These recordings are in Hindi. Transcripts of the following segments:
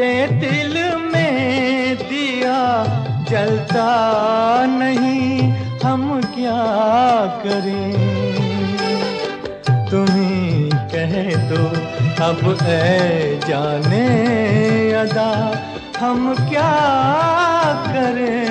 लुटे दिल में दिया जलता नहीं, हम क्या करें। तुम्ही कह दो अब ऐ जाने अदा, हम क्या करें।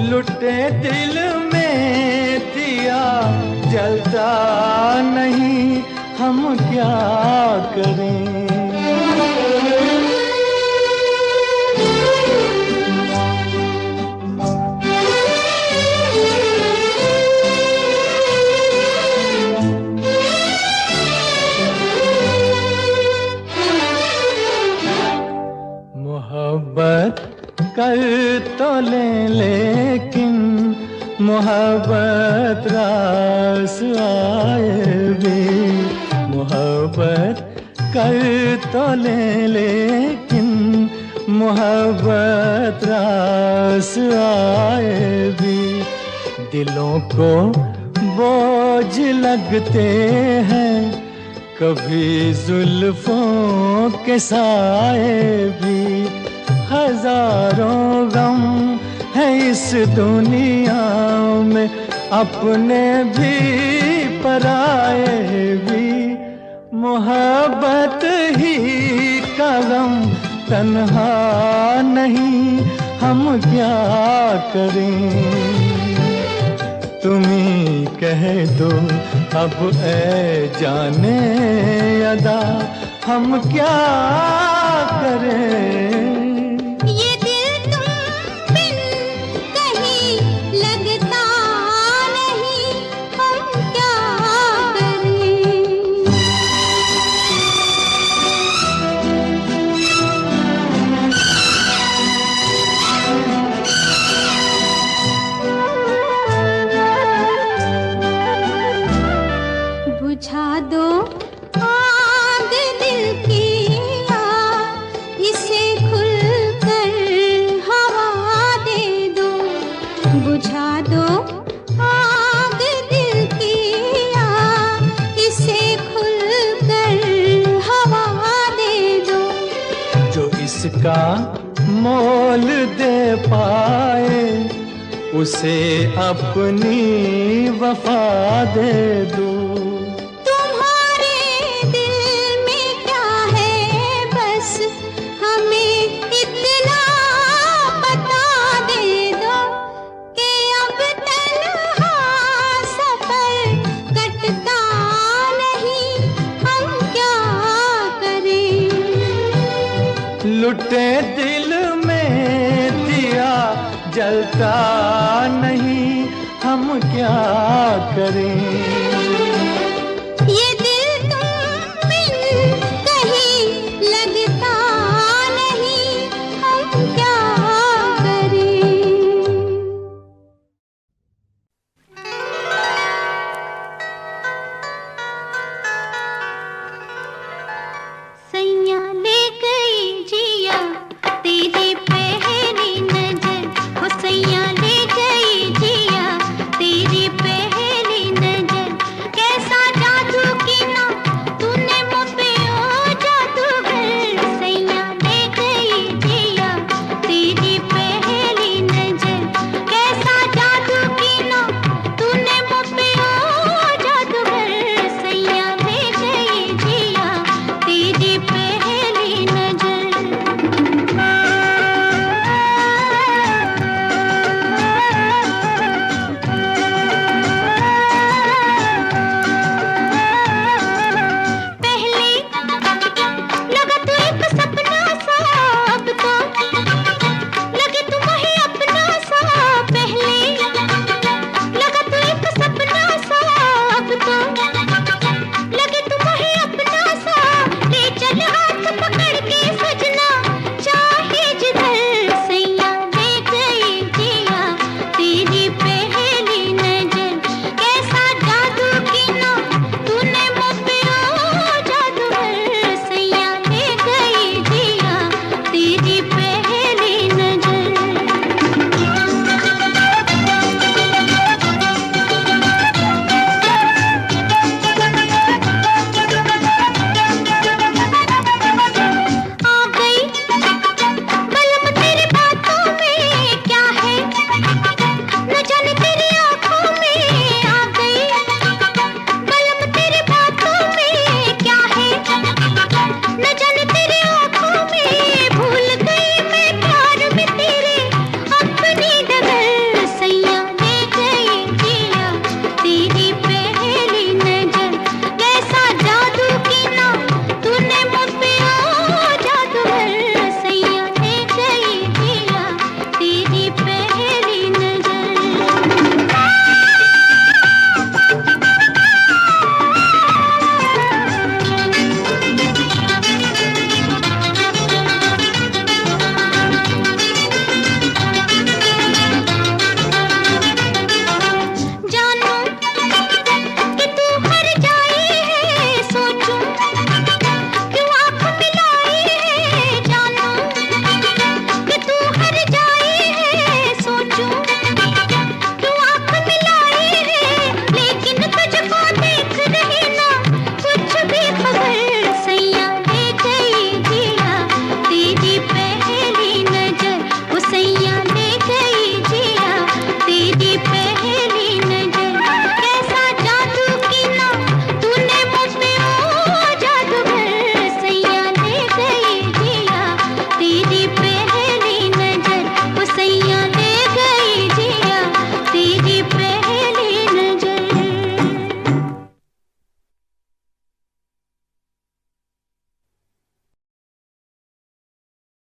लुटे दिल में दिया जलता नहीं, हम क्या करें। मोहब्बत कर तो लेकिन मोहब्बत रास आए भी। मोहब्बत कर तो लेकिन मोहब्बत रास आए भी। दिलों को बोझ लगते हैं कभी जुल्फों के साए भी। हजारों गम है इस दुनिया में, अपने भी पराए भी। मोहब्बत ही का गम तन्हा नहीं, हम क्या करें। तुम्ही कह दो अब ऐ जाने अदा, हम क्या करें। बुझा दो आग दिल की, इसे खुलकर हवा दे दो। बुझा दो आग दिल की, इसे खुलकर हवा दे दो। जो इसका मोल दे पाए उसे अपनी वफा दे दो। लुटे दिल में दिया जलता नहीं, हम क्या करें। तेरी पहली नजर हो सैया ले गई जी।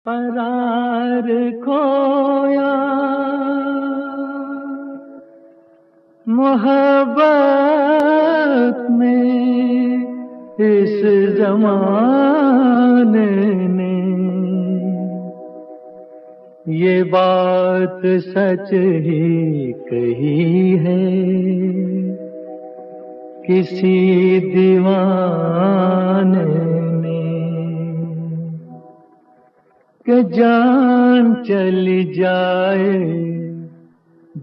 करार खोया मोहब्बत में इस जमाने ने, ये बात सच ही कही है किसी दीवाने ने, कि जान चली जाए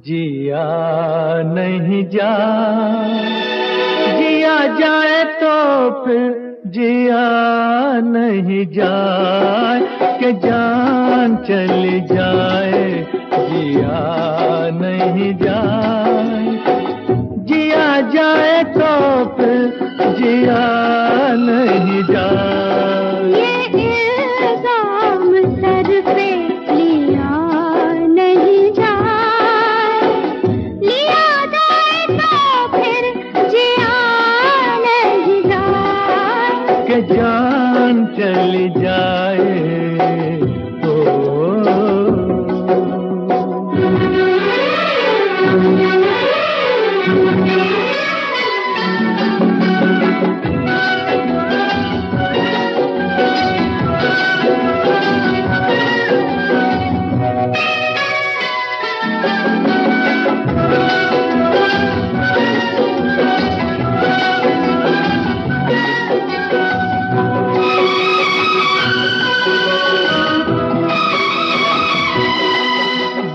जिया नहीं जाए, जिया जाए तो फिर जिया नहीं जाए, कि जान चली जाए जिया नहीं जाए, जिया जाए तो फिर जिया नहीं जाए। ये इल्जाम सर पे लिया नहीं जाए, लिया जाए तो फिर जिया नहीं जाए, कि जान चली जाए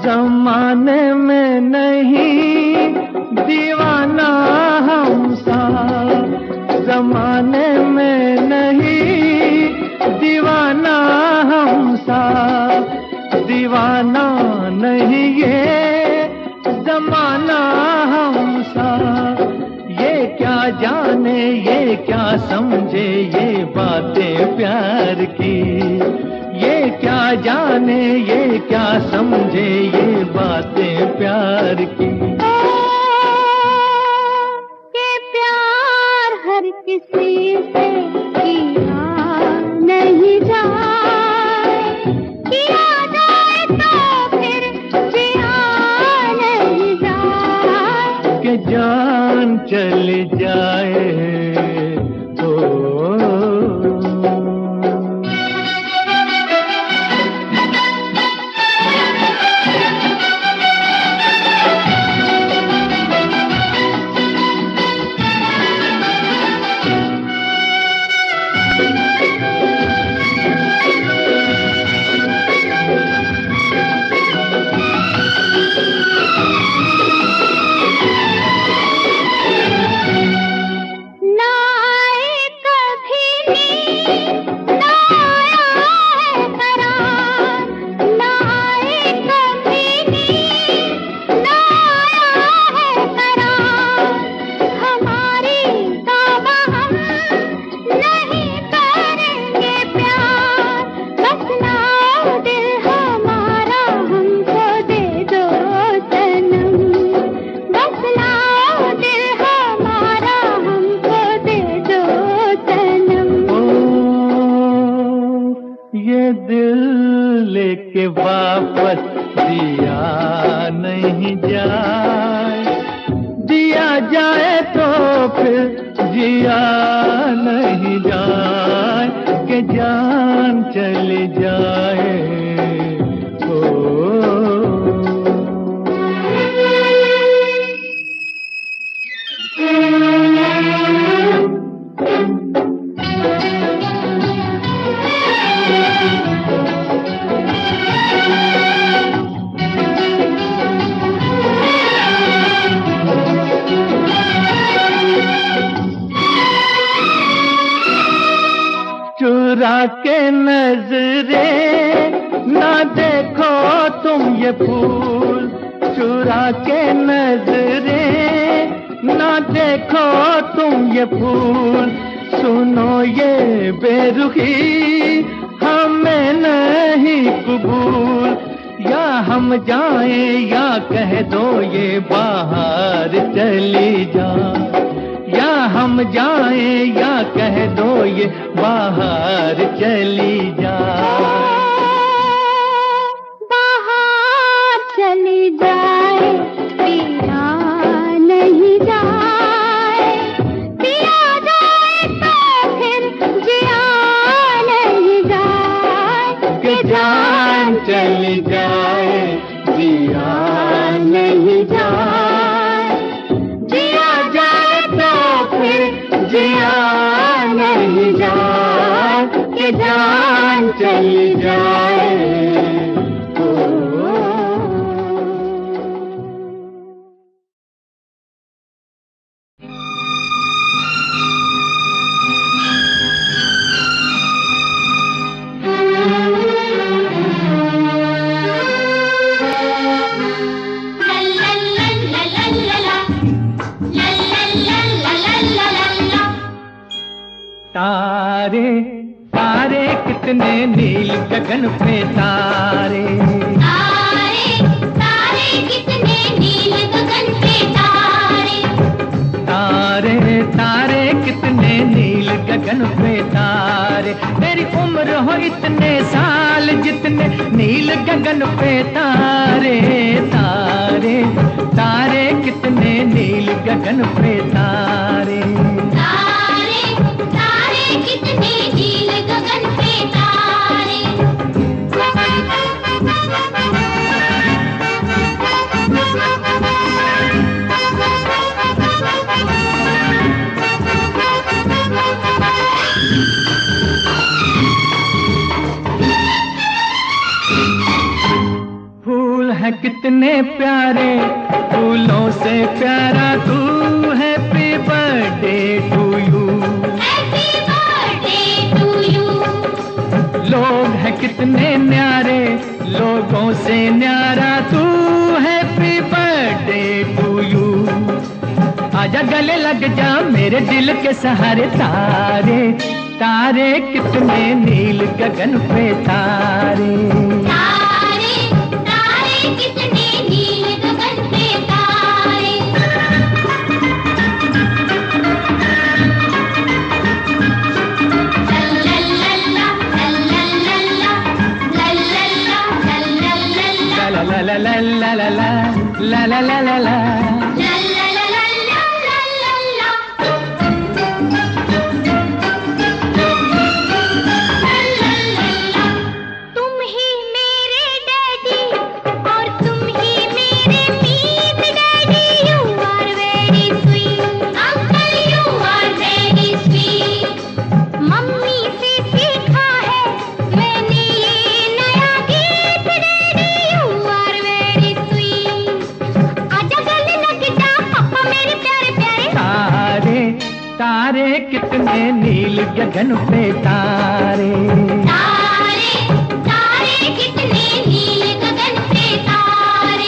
ज़माने में नहीं दीवाना हम सा, ज़माने में नहीं दीवाना हम सा, दीवाना नहीं ये ज़माना हम सा, ये क्या जाने ये क्या समझे ये बातें प्यार की, ये क्या जाने ये क्या समझे ये बातें प्यार की। ये प्यार हर किसी से किया नहीं जाए, किया जाए तो फिर जिया नहीं जाए, कि जान चली जाए लेके वापस दिया नहीं जाए, दिया जाए तो फिर जिया नहीं जाए, कि जान चली जाए चुरा के नजरे ना देखो तुम ये फूल, चुरा के नजरे ना देखो तुम ये फूल, सुनो ये बेरुखी हमें नहीं कबूल, या हम जाएं या कह दो ये बाहर चली जा, या हम जाएं या कह दो ये बाहर चली जा। जान चली जाए, जिया नहीं जाए, जिया जाए तो फिर जिया नहीं जाए, कि जान चली जाए। तारे तारे कितने नील गगन पे तारे, तारे तारे कितने नील गगन पे तारे, तारे तारे कितने नील गगन पे तारे। तेरी उम्र हो इतने साल जितने नील गगन पे तारे, तारे तारे कितने नील गगन पे तारे। कितने नील गगन पे तारे। फूल है कितने प्यारे, फूलों से प्यारा तू, हैप्पी बर्थडे टू यू, लोग हैं कितने न्यारे, लोगों से न्यारा तू, हैप्पी बर्थडे टू यू। आजा गले लग जा मेरे दिल के सहारे, तारे तारे कितने नील गगन पे तारे। तारे तारे कितने नील गगन पे तारे। La la la la la la la la la la la तुम ही मेरे डैडी और तुम ही मेरे मीत daddy, you are very sweet uncle, you are very sweet. Mummy से सीखा है मैंने ये नया गीत daddy, you are very sweet. आजा गले लग जा पापा मेरे प्यारे प्यारे। तारे तारे कितने नील गगन पे तारे। तारे तारे कितने नील गगन पे तारे।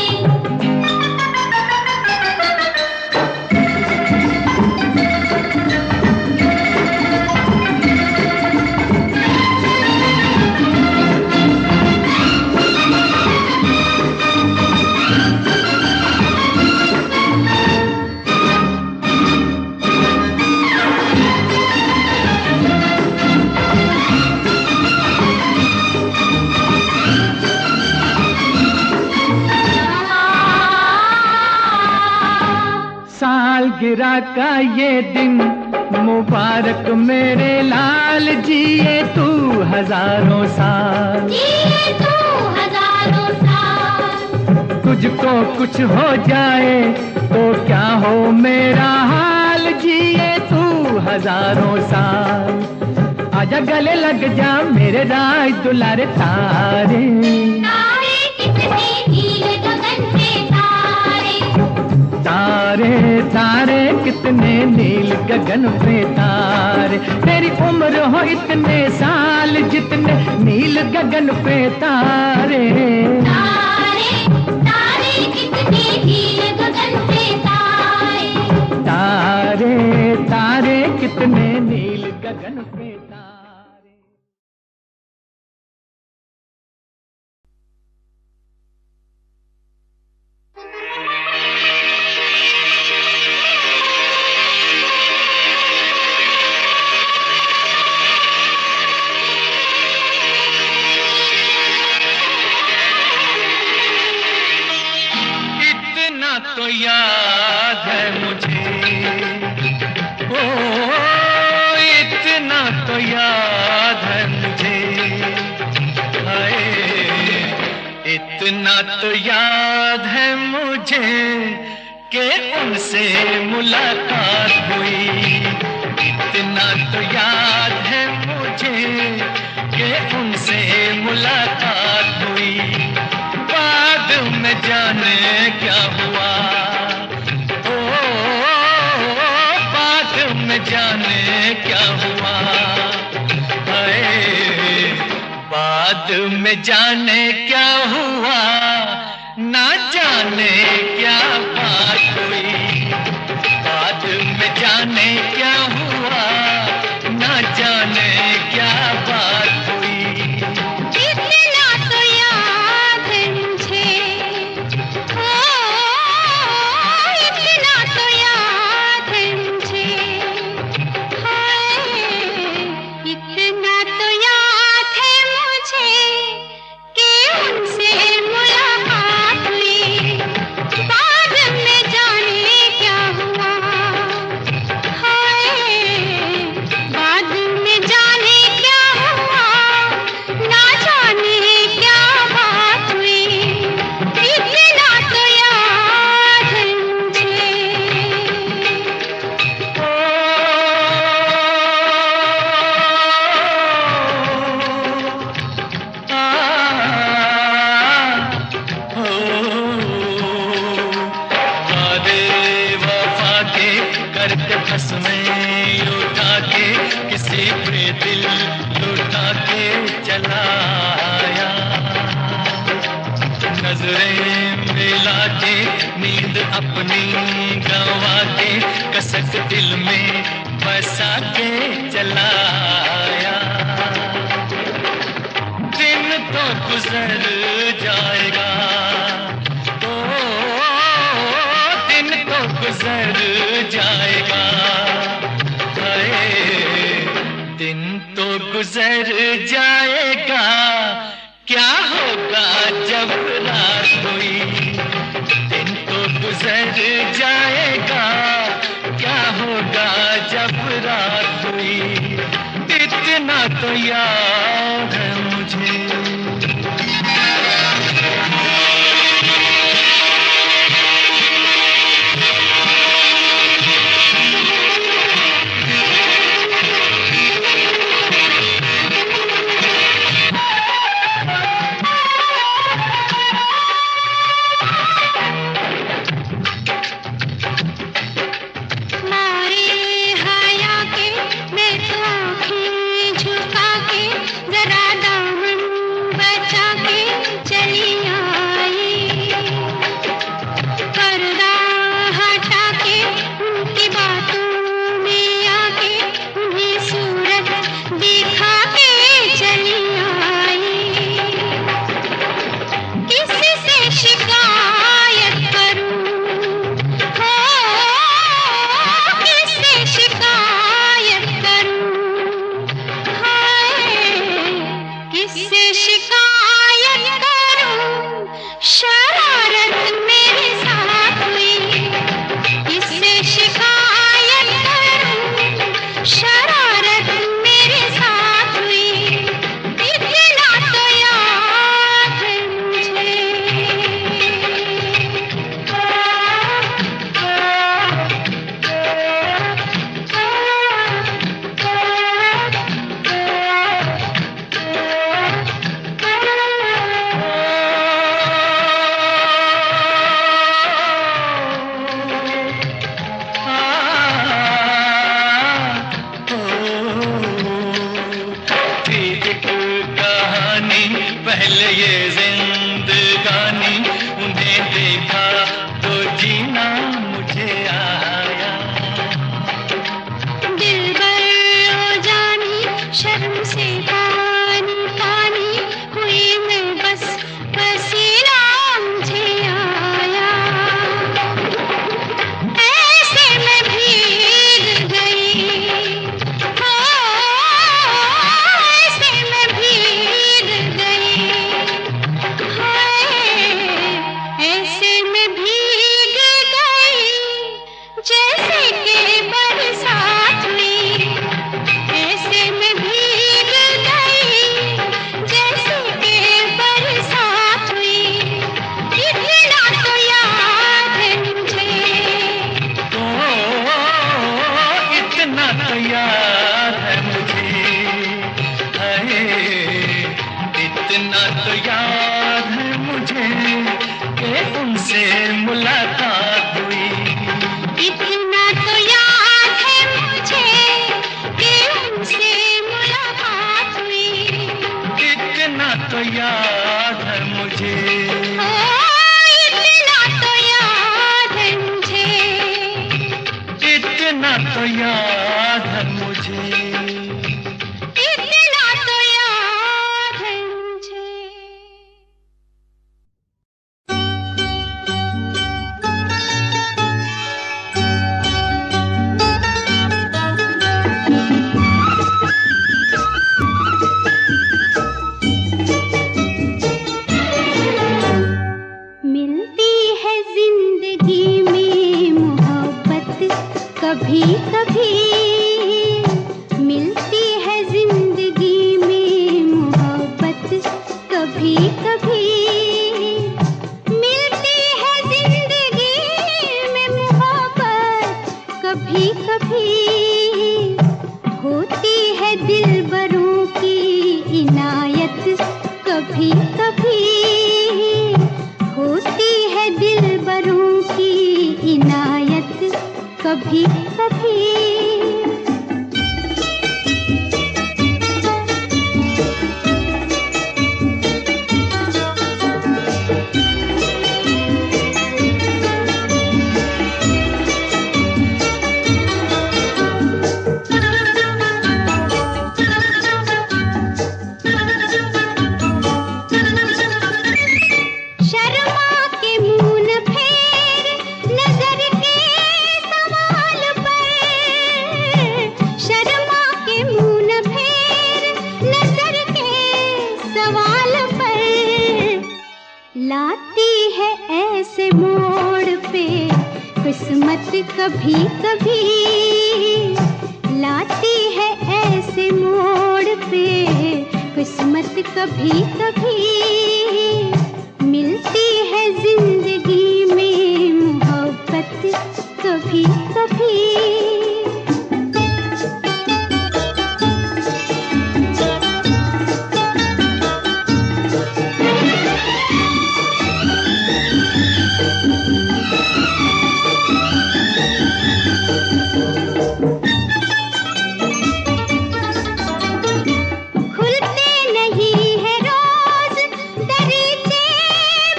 सालगिरह का ये दिन मुबारक मेरे लाल, जिए तू हजारों साल, जिए तू हजारों साल। तुझको कुछ हो जाए तो क्या हो मेरा हाल, जिए तू हजारों साल। आजा गले लग जा मेरे राज दुलारे, तारे तारे कितने नील गगन पे तारे। तारे तारे कितने नील गगन पे तारे। तेरी उम्र हो इतने साल जितने नील गगन पे तारे। तारे तारे कितने नील गगन पे तारे। तारे तारे कितने नील गगन पे तारे। तो याद है मुझे, ओ इतना तो याद है मुझे, हाय इतना तो याद है मुझे कि उनसे मुलाकात हुई। इतना तो याद है मुझे कि उनसे मुलाकात हुई। बाद में जाने क्या हुआ, ओ बाद में जाने क्या हुआ, बाद में जाने क्या हुआ, ना जाने क्या बात हुई। बाद में जाने क्या हुआ, ना जाने क्या बात हुई। इतना तो याद है मुझे, ओ इतना तो याद है मुझे, हाय इतना तो याद है मुझे कि उनसे मुलाकात हुई। बाद में जाने क्या हुआ, हाय बाद में जाने क्या हुआ, ना जाने क्या बात हुई। इतना तो याद है मुझे। वफा के करते फंस में उठा के किसी पे दिल लुटा के चला आया। नजरें मिला के नींद अपनी गंवा के कसक दिल में बसा के चला आया। दिन तो गुजर जाएगा, ओ दिन तो गुजर जाएगा, हाय दिन तो गुजर जाएगा, क्या होगा जब रात हुई। दिन तो गुजर जाएगा, क्या होगा जब रात हुई। इतना तो याद है मुझे। मारे हया के मैं तो आँखें झुका के जरा दामन बचा के चली आई। पर्दा हटा के उनकी बातों में आके उन्हें सूरत दिखा के चली आई। किसी से शिकायत करूं, हो किससे शिकायत करूं, हाय किससे शिकायत करूं। शरारत मेरे साथ हुई, किससे शिकायत करूं। शरारत मेरे साथ हुई। इतना तो याद है मुझे। पहले ये जिंदगानी, उन्हें देखा तो जीना मुझे आया। दिलबर ओ जानी शर्म से पानी पानी हुई मैं, बस पसीना मुझे आया। ऐसे मैं भीग गई, हो ऐसे मैं भीग गई, याद है मुझे कि उनसे मुलाकात हुई। इतना तो याद है मुझे कि उनसे मुलाकात हुई। इतना तो याद है मुझे, इतना तो याद है मुझे, इतना तो याद है मुझे। इतना तो याद है मुझे। मिलती है जिंदगी में मोहब्बत कभी कभी, मिलती है जिंदगी में मोहब्बत कभी कभी, मिलती है जिंदगी में मोहब्बत कभी कभी, होती है दिलबरों की इनायत कभी कभी, होती है दिलबरों की इनायत कभी कभी। शर्मा के मुंह न फेर नजर के सवाल पर, शर्मा के मुंह न फेर नजर के सवाल पर, लाती है ऐसे मोड़ पे किस्मत कभी कभी, लाती है ऐसे मोड़ पे किस्मत कभी कभी, मिलती है जिंदगी में मोहब्बत कभी कभी। खुलते नहीं है रोज दरीचे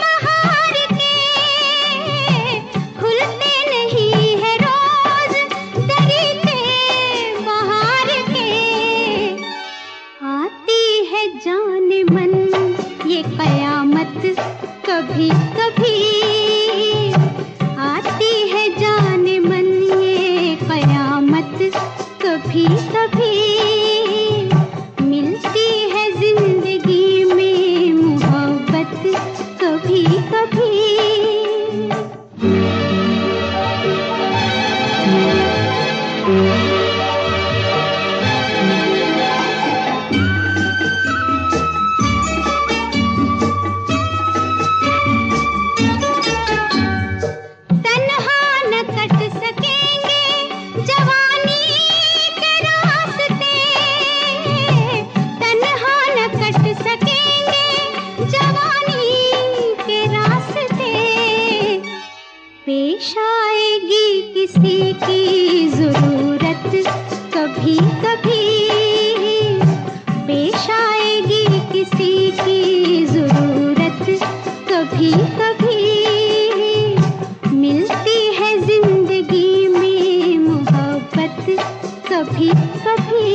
बहार के, खुलते नहीं है रोज दरीचे बहार के, आती है जान मन ये कयामत कभी कभी, आती है जान मन ये कयामत कभी कभी, मिलती है जिंदगी में मोहब्बत कभी कभी। तन्हा न कट सकेंगे जवानी के रास्ते, तन्हा न कट सकेंगे जवानी के रास्ते, पेश आएगी किसी की जरूरत कभी कभी, पेश आएगी किसी की जरूरत कभी कभी, मिलती है जिंदगी में मोहब्बत कभी कभी।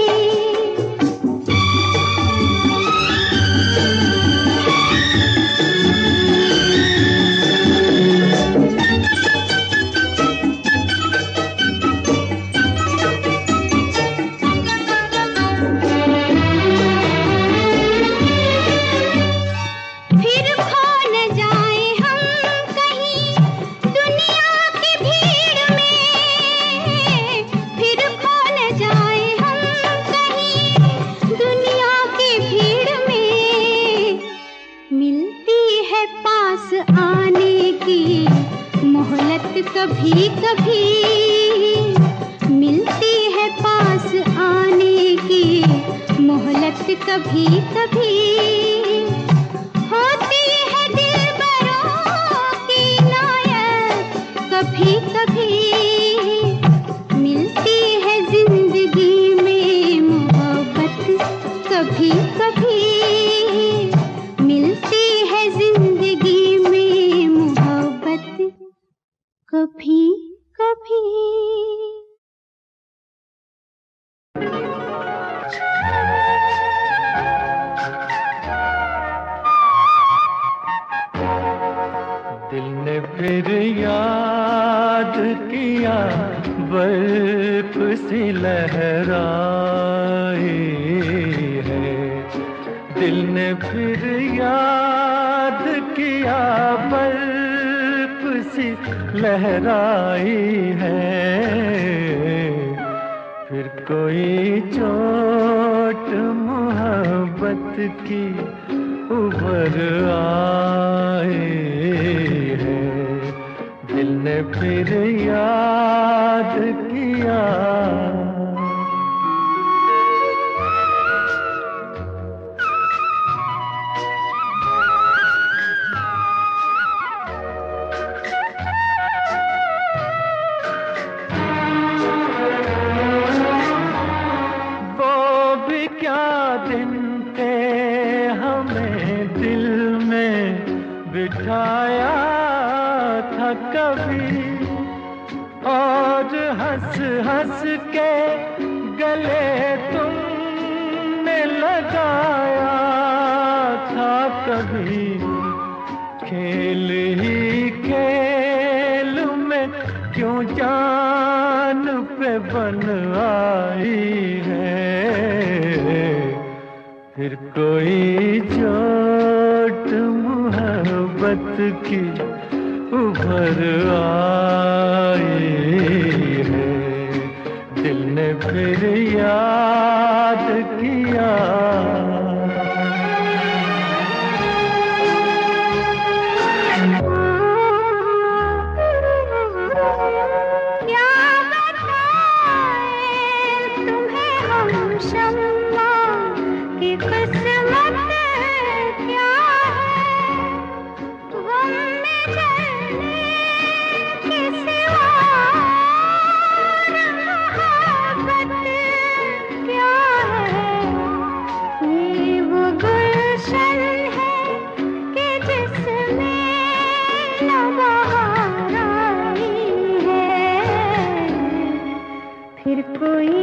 फिर खो न जाए हम कहीं दुनिया की भीड़ में, फिर खो न जाए हम कहीं दुनिया की भीड़ में, मिलती है पास आने की मोहलत कभी कभी, मिलती है पास आने की मोहलत कभी कभी, हो कभी मिलती है जिंदगी में मोहब्बत, कभी कभी मिलती है जिंदगी में मोहब्बत, कभी कभी। दिल ने फिर याद किया बर्फ सी लहराई है, दिल ने फिर याद किया बर्फ सी लहराई है। फिर कोई चोट मोहब्बत की उभर आई है, दिल ने फिर याद किया। वो भी क्या दिन थे हमें दिल में बिठाया था कभी, और हंस हंस के गले तुमने लगाया था कभी। खेल ही खेल में क्यों जान पे बन आई है, फिर कोई चोट मोहब्बत की उभर आई है, दिल ने फिर याद किया। फिर कोई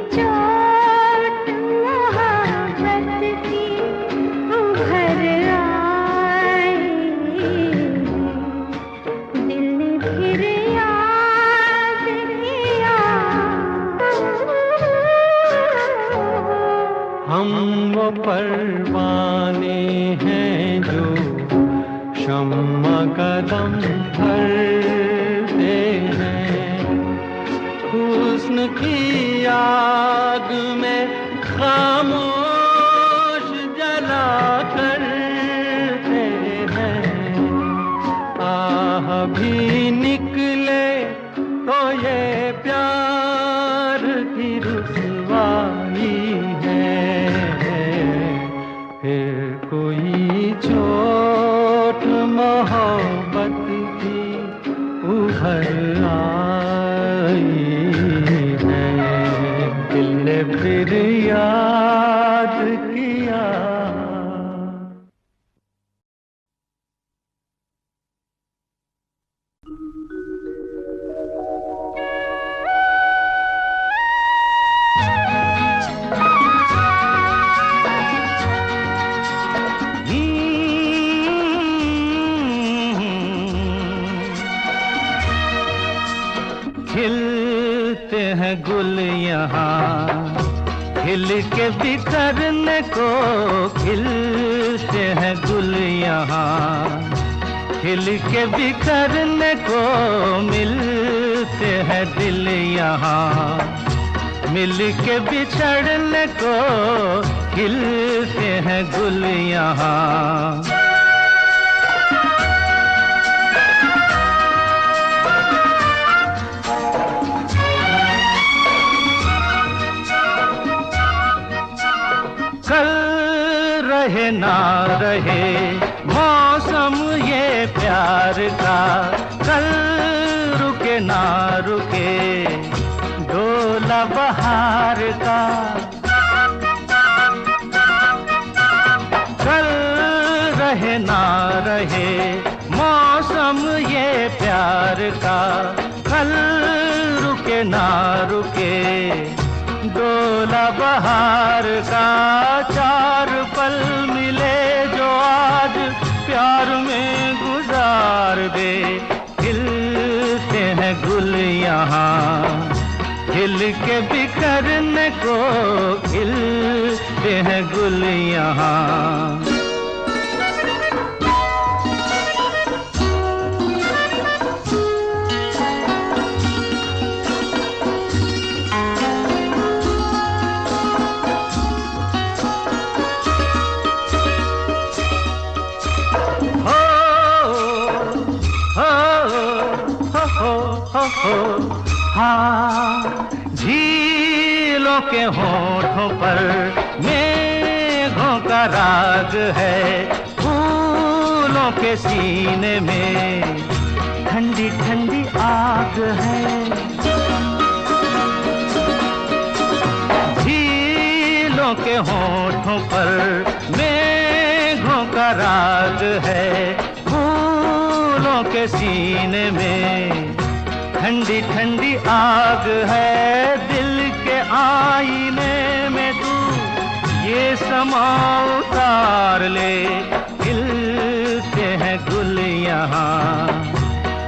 चोट मोहब्बत की उभर आई, दिल ने फिर याद किया। हम वो परवाने हैं जो शम्मा कदम भरते हैं, हुस्न की आग में खामोश जला करते हैं। आह भी निकले तो ये प्यार की रुसवाई है, फिर कोई चोट मोहब्बत की उभर आई है, दिल ने फिर याद किया। खिलते हैं गुल यहाँ खिल के बिखरने को, खिलते हैं गुल यहाँ खिल के बिखरने को, मिलते हैं दिल यहाँ मिल के बिछड़ने को, खिलते हैं गुल यहाँ। कल रहे ना रहे मौसम ये प्यार का, कल रुके रहे मौसम ये प्यार का, कल रुके ना रुके डोला बहार का। चार पल मिले जो आज प्यार में गुजार दे, खिलते हैं गुल यहाँ खिल के बिखरने को, खिलते हैं गुल यहाँ। हाँ, झीलों के होठों पर मेघों का राग है, फूलों के सीने में ठंडी ठंडी आग है। झीलों के होठों पर मेघों का राग है, फूलों के सीने में ठंडी ठंडी आग है। दिल के आईने में तू ये समा उतार ले, खिलते हैं गुल यहाँ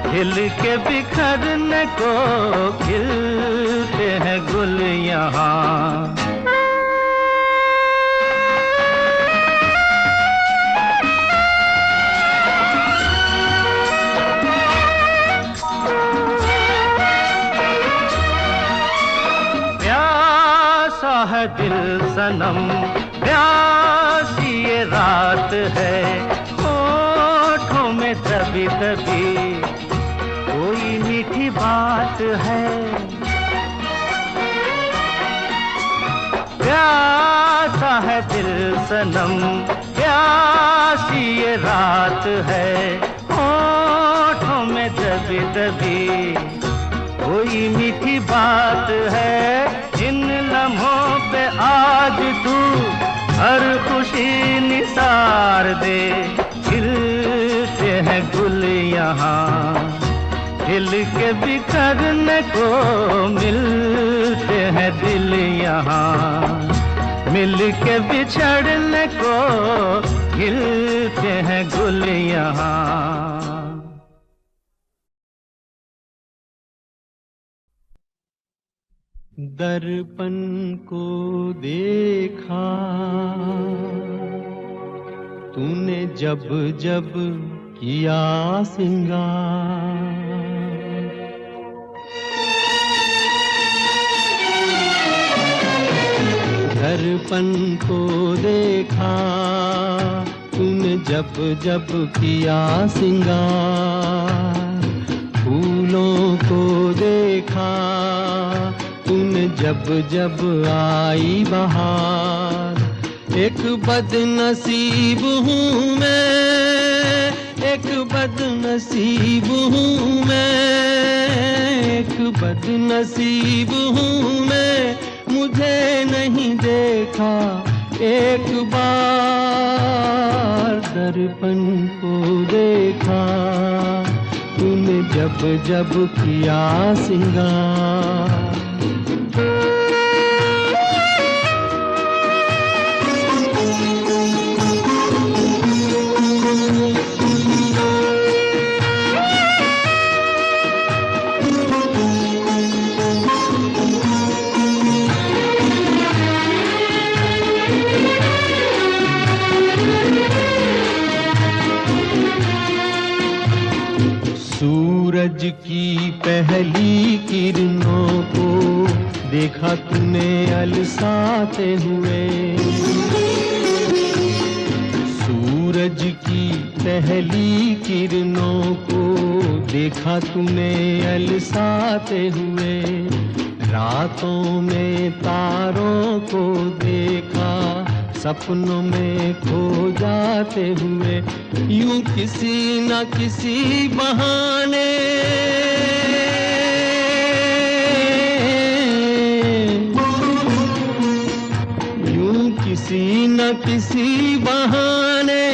खिल के बिखरने को, खिलते हैं गुल यहाँ। है दिल सनम प्यासी ये रात है, होठों में तभी तभी कोई मीठी बात है। प्यासा है दिल सनम प्यासी ये रात है, होठों में तभी तभी कोई मीठी बात है। इन लम्हों पे आज तू हर खुशी निसार दे, खिलते हैं गुल यहाँ खिल के बिखरने को, मिलते हैं दिल यहाँ मिल के बिछड़ने को, खिलते हैं गुल यहाँ। दर्पण को देखा तूने जब जब किया सिंगार, दर्पण को देखा तूने जब जब किया सिंगार, फूलों को देखा तूने जब जब आई बहार। एक बदनसीब हूँ मैं, एक बदनसीब हूँ मैं, एक बदनसीब हूँ मैं, मुझे नहीं देखा एक बार। दर्पण को देखा तूने जब जब किया सिंगार। सूरज की पहली किरणों को देखा तूने अलसाते हुए, सूरज की पहली किरणों को देखा तूने अलसाते हुए। रातों में तारों को देखा सपनों में खो जाते हुए। यूं किसी न किसी बहाने यूं किसी न किसी बहाने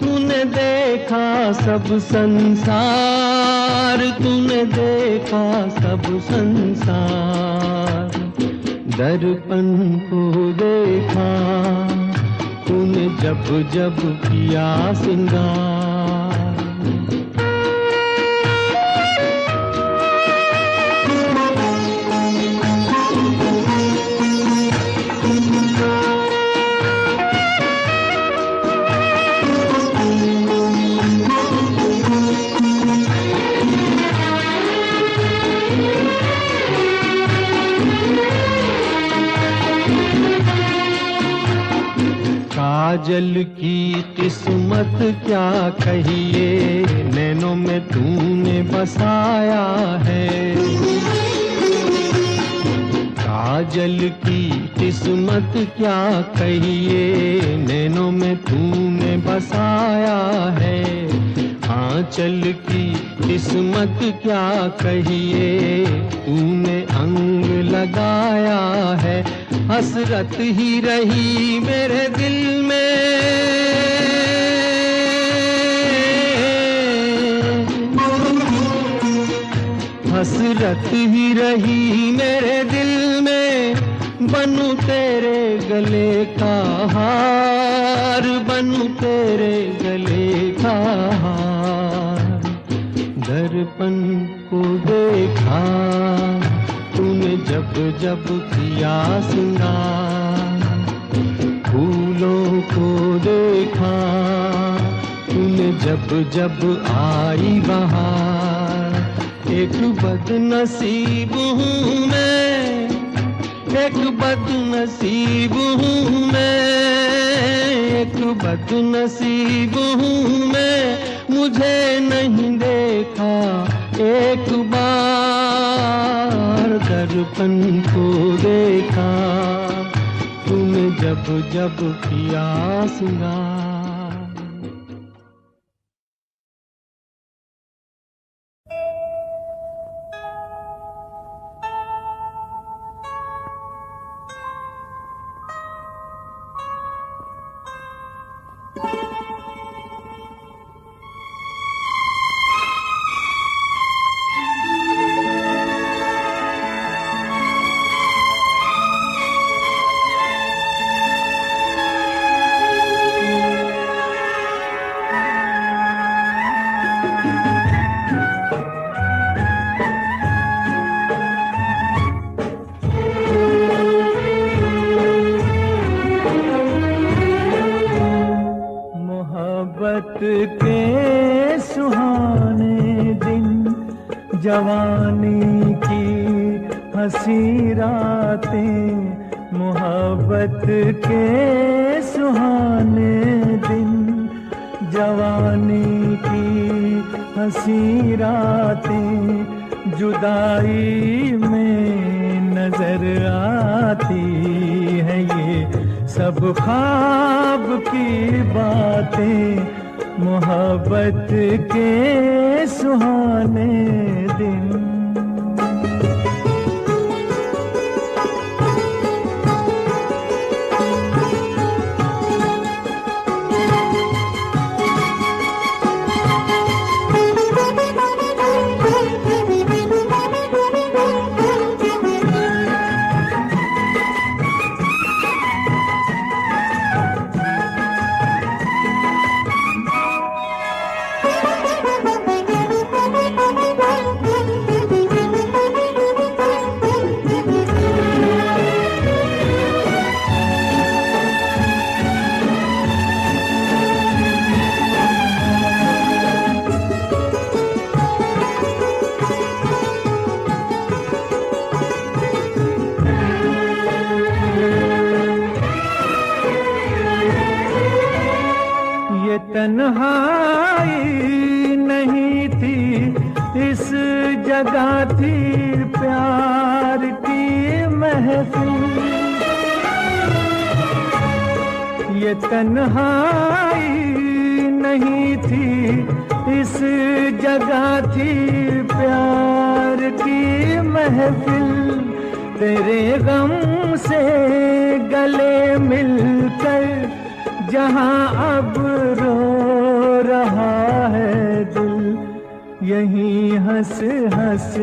तूने देखा सब संसार, तूने देखा सब संसार। दर्पण को देखा तूने जब जब किया सिंगार। काजल की किस्मत क्या कहिए, नैनों में तूने बसाया है। काजल की किस्मत क्या कहिए, नैनों में तूने बसाया है। आंचल की किस्मत क्या कहिए, तूने अंग लगाया है। हसरत ही रही मेरे दिल में, हसरत ही रही मेरे दिल में। बनूं तेरे गले का हार, बनूं तेरे गले का हार। दर्पण को देखा तूने जब जब किया सिंगार। फूलों को देखा तूने जब जब आई बहार। एक बदनसीब हूँ मैं, एक बदनसीब हूँ मैं, एक बदनसीब हूँ मैं। मुझे नहीं देखा एक बार। दर्पण को देखा तूने जब जब किया सिंगार। के सुहाने दिन, जवानी की हंसी रातें। मोहब्बत के सुहाने दिन, जवानी की हंसी रातें। जुदाई में नजर आती है ये सब ख्वाब की बातें। मोहब्बत के सुहाने दिन। तन्हाई नहीं थी इस जगह थी प्यार की महफिल। ये तन्हाई नहीं थी इस जगह थी प्यार की महफिल। तेरे गम से गले मिलकर जहां अब रो रहा है दिल, यहीं हंस हंस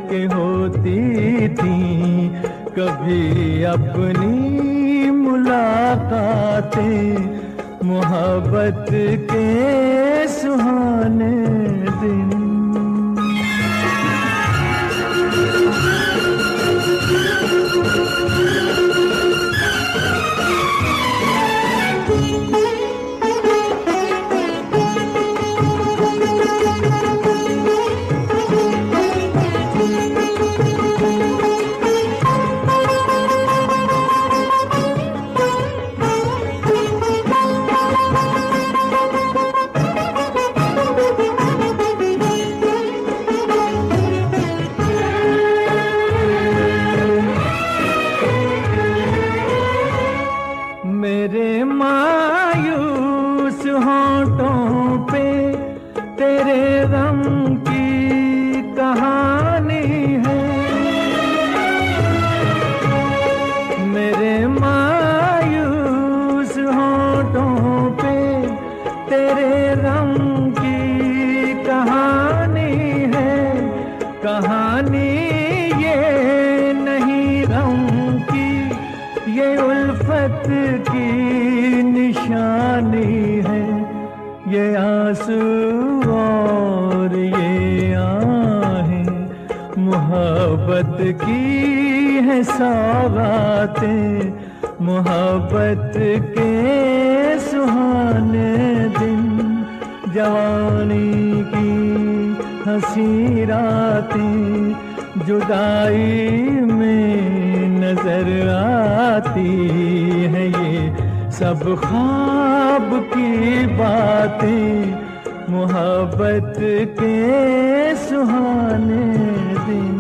के होती थी कभी अपनी मुलाकातें, मोहब्बत के सुहाने दिन। मेरे मायूस होंठों पे तेरे गम की कहानी है, मेरे मायूस होंठों पे तेरे गम की कहानी है। कहानी ये नहीं गम की, ये उल्फत की निशानी है। ये आंसू और ये आहें मोहब्बत की है सौगातें, मोहब्बत के सुहाने दिन। जवानी की हंसी रातें जुदाई में नजर आती है, ये सब ख्वाब की बातें, मोहब्बत के सुहाने दिन।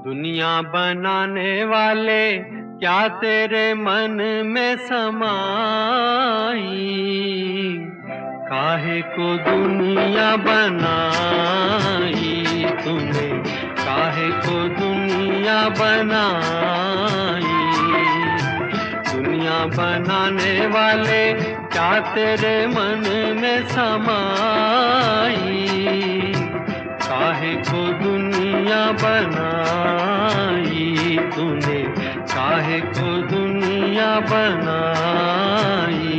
दुनिया बनाने वाले क्या तेरे मन में समाई, काहे को दुनिया बनाई तूने, काहे को दुनिया बनाई। दुनिया बनाने वाले क्या तेरे मन में समाई, काहे को दुनिया बनाई तूने, काहे को दुनिया बनाई।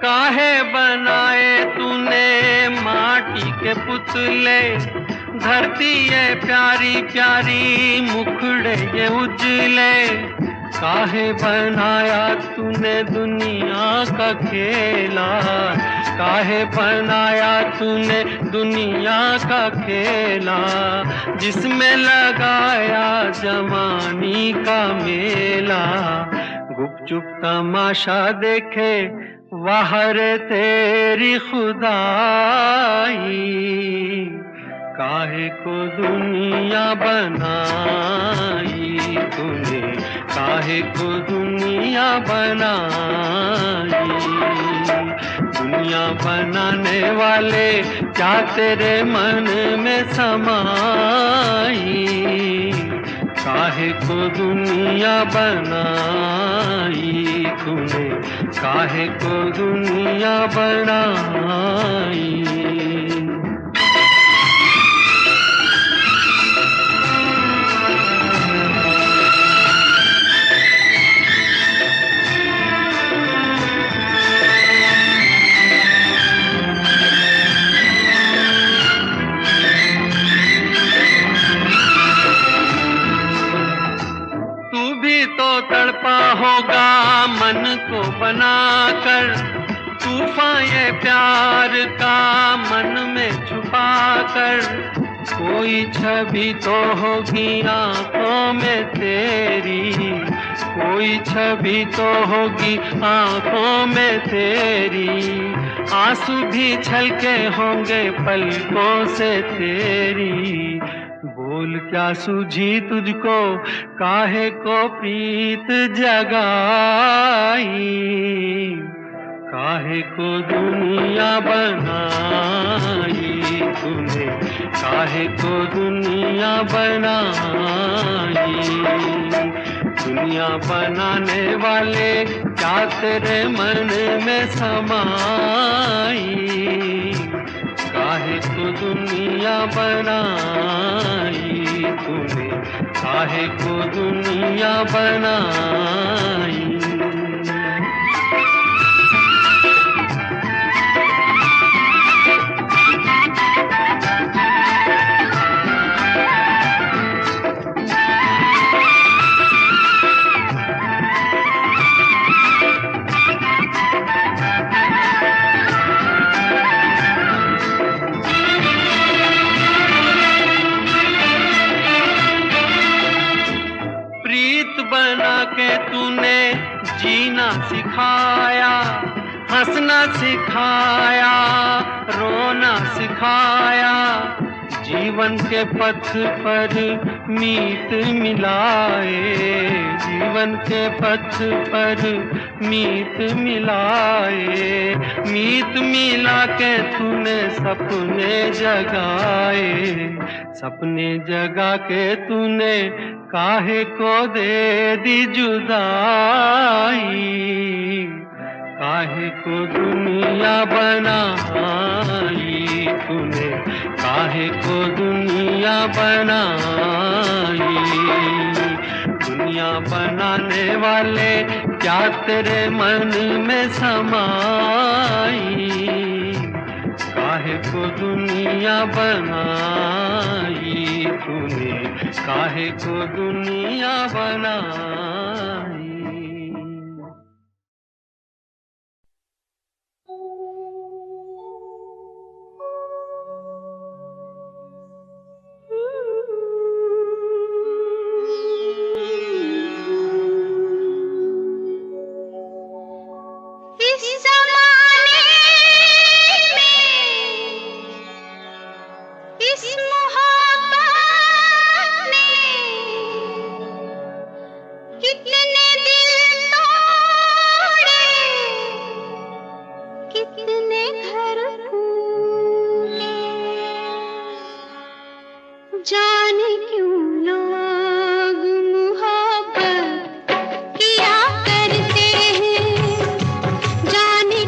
काहे बनाए तूने माटी के पुतले, धरती ये प्यारी प्यारी मुखड़े ये उजले। काहे बनाया तूने दुनिया का खेला, काहे बनाया तूने दुनिया का खेला, जिसमें लगाया जवानी का मेला। गुपचुप तमाशा देखे वाहर तेरी खुदाई, काहे को दुनिया बनाई तूने, काहे को दुनिया बनाई। दुनिया बनाने वाले क्या तेरे मन में समाई, काहे को दुनिया बनाई तूने, काहे को दुनिया बनाई। मन को बनाकर तूफान ये प्यार का मन में छुपा कर, कोई छवि तो होगी आंखों में तेरी, कोई छवि तो होगी आंखों में तेरी, आंसू भी छलके होंगे पलकों से तेरी। बोल क्या सूझी तुझको, काहे को प्रीत जगाई, काहे को दुनिया बनाई तूने, काहे को दुनिया बनाई। दुनिया बनाने वाले क्या तेरे मन में समाई, काहे को दुनिया बनाई तूने, काहे को दुनिया बनाई। बना के तूने जीना सिखाया, हंसना सिखाया, रोना सिखाया, जीवन के पथ पर मीत मिलाए, जीवन के पथ पर मीत मिलाए, मीत मिला के तूने सपने जगाए, सपने जगा के तूने काहे को दे दी जुदाई, काहे को दुनिया बनाई तूने, काहे को दुनिया बनाई। दुनिया बनाने वाले क्या तेरे मन में समाई, काहे को दुनिया बनाई तूने, काहे को दुनिया बनाई। जाने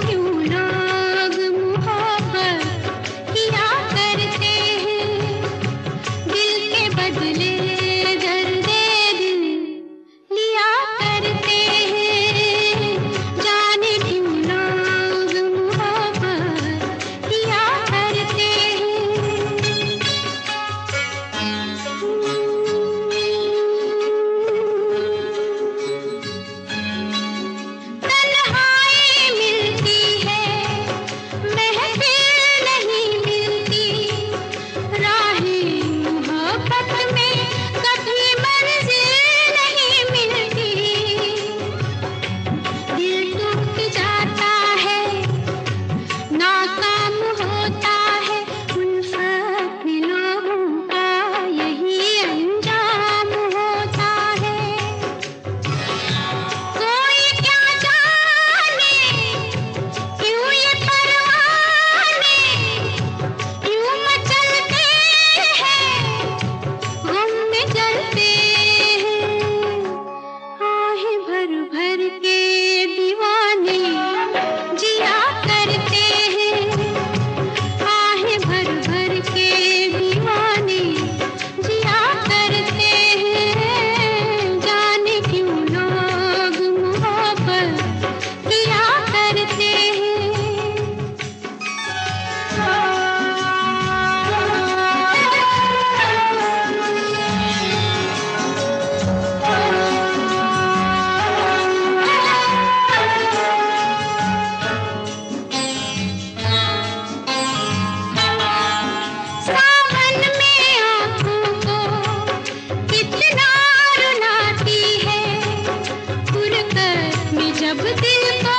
जब दिल को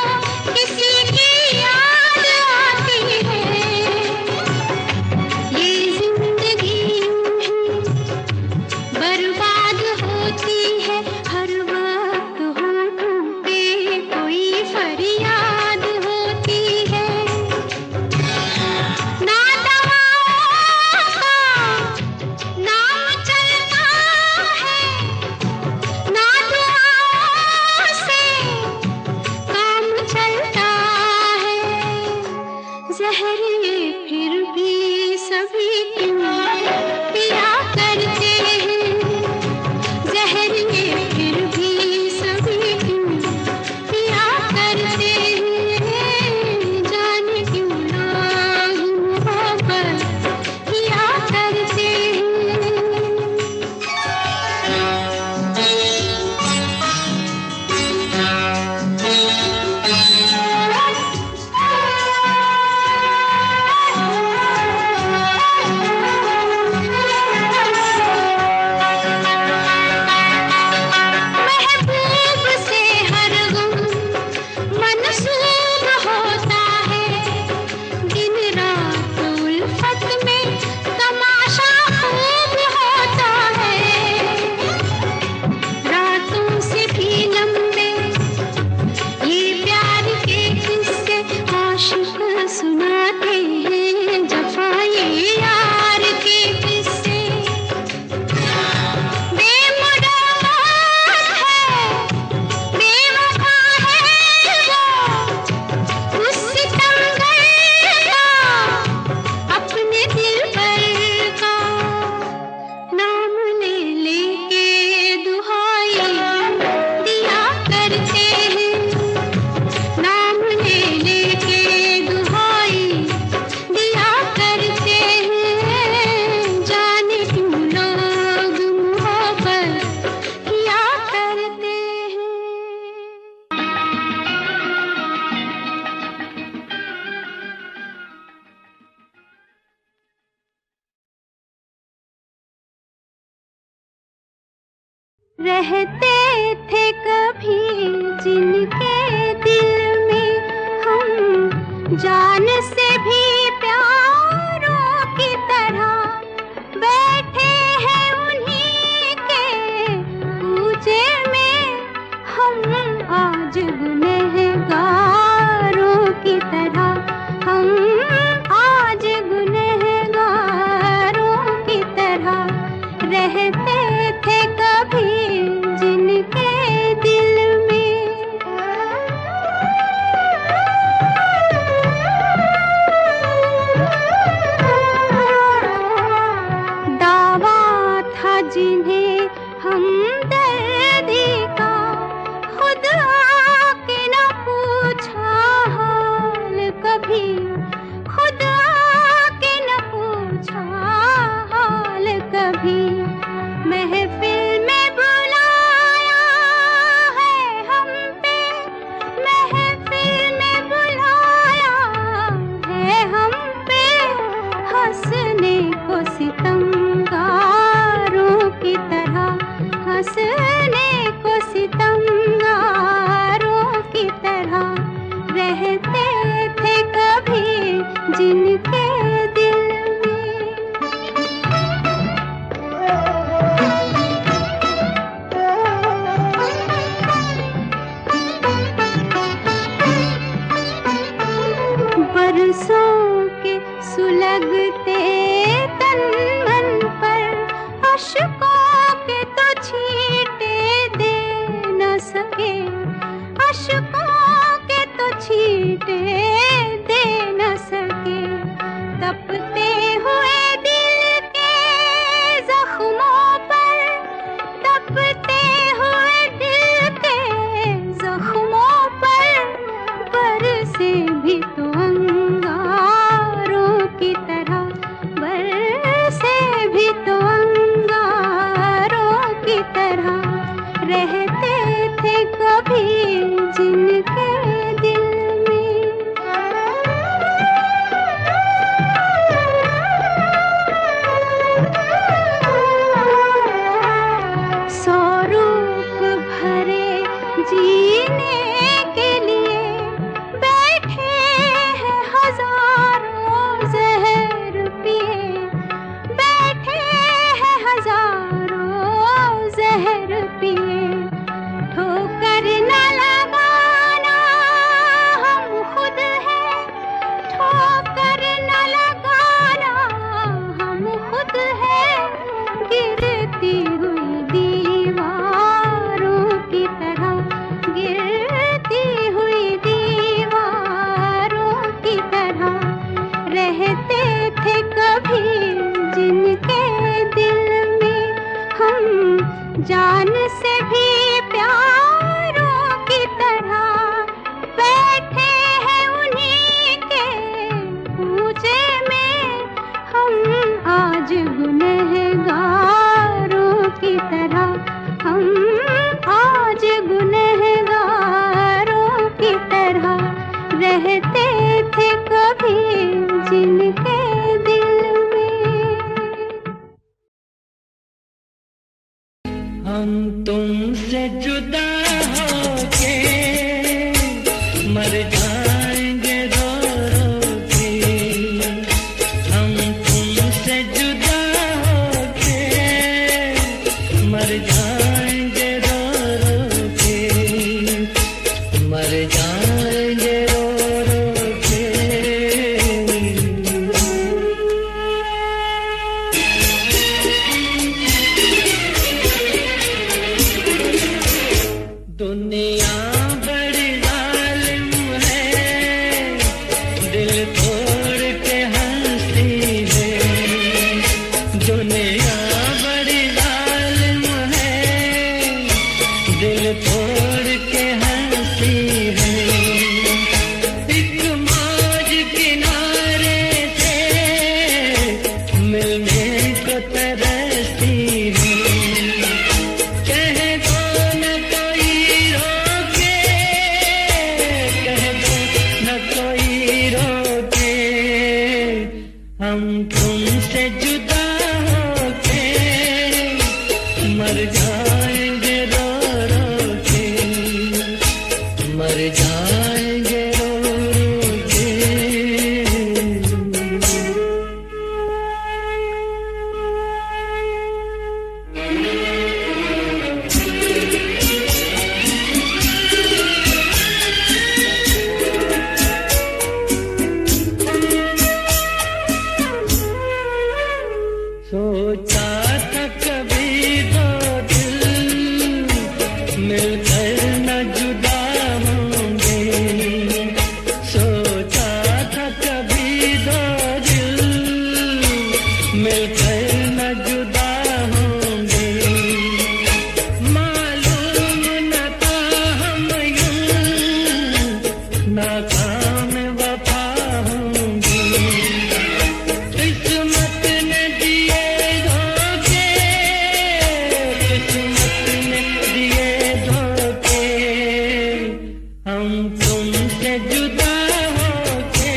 किसी की याद आती है, ये जिंदगी यूं ही बर्बाद होती है। हर वक्त होठों पे कोई फरियाद होती है। ना दवाओं का नाम चलता है, ना दुआओं से काम चलता है। जहर ये फिर भी सभी क्यों पिया करते हैं, जहर ये फिर भी सभी क्यों पिया करते हैं। जाने क्यों लोग मोहब्बत किया करते महबूब से हर गम मनसूब होता है। दिन रात उल्फत में तमाशा खूब होता है। रातों से भी लंबे ये प्यार के किस्से आशिक सुनाते हैं। जफाए यार के किस्से बेमुराद है, बेवफा है वो, उस सितमगर का अपने दिल पर का। नाम ले लेके दुहाई दिया करते हैं, नाम ले लेके दुहाई दिया करते हैं। जाने क्यों लोग मोहब्बत किया करते हैं। रहते थे कभी जिनके दिल में हम, जान से भी प्यारों की तरह बैठे हैं उन्हीं के पूजे में हम। आज गुनहगारों की तरह हम, आज गुनहगारों की तरह रहते थे कभी जिनके दिल में। दावा था जिन्हें हमदर्दी का, खुद आके न पूछा हाल कभी, खुद आके न पूछा हाल कभी। महफिल में बुलाया है हम पे, महफिल में बुलाया है हम पे, हंसने को सितमगारों की तरह, हंसने को सितमगारों की तरह रहते थे कभी जिनके दिल में। बरसों के सुलगते तन मन पर अश्कों के तो छींटे दे न सके, अश्कों के तो छींटे मर जाएंगे रो रो के, हम तुमसे जुदा होके मर जाएंगे रो रो के, मर जाएंगे रो रो के। दुनिया बड़ी जालिम है, दिल तोड़ के हंसती है। दुनिया बड़ी जालिम है, दिल तोड़ के हंसती है। एक मौज किनारे से मिलने को तरसती है। कह दो न कोई रोके, कह दो न कोई रोके, हम तुमसे जुदा होके मर जाएंगे रो रो के, मर जाएंगे रो रो के। सोचा था कभी दो दिल मिलकर न जुदा होंगे, सोचा था कभी दो दिल मिलकर न जुदा होंगे। मालूम न था हम यूं नाकाम वफा होंगे। किस्मत ने दिए धोखे, किस्मत ने दिए धोखे, हम तुमसे जुदा होके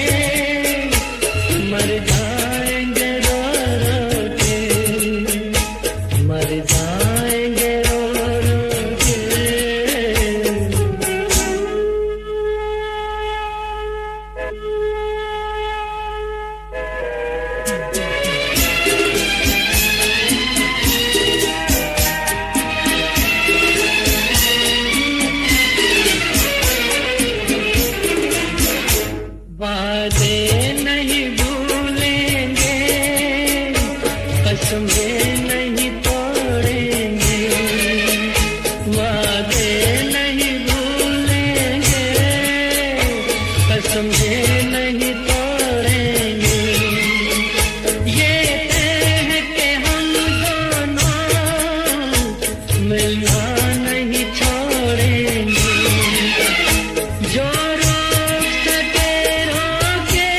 मर जाएंगे रो रो के, मर जाएंगे रो रो के। वादे नहीं भूलेंगे, कसमें नहीं तोड़ेंगे। वादे नहीं भूलेंगे, कसमें नहीं तोड़ेंगे। ये है कि हम दोनों मिलना नहीं छोड़ेंगे। जो रोक सके रोके,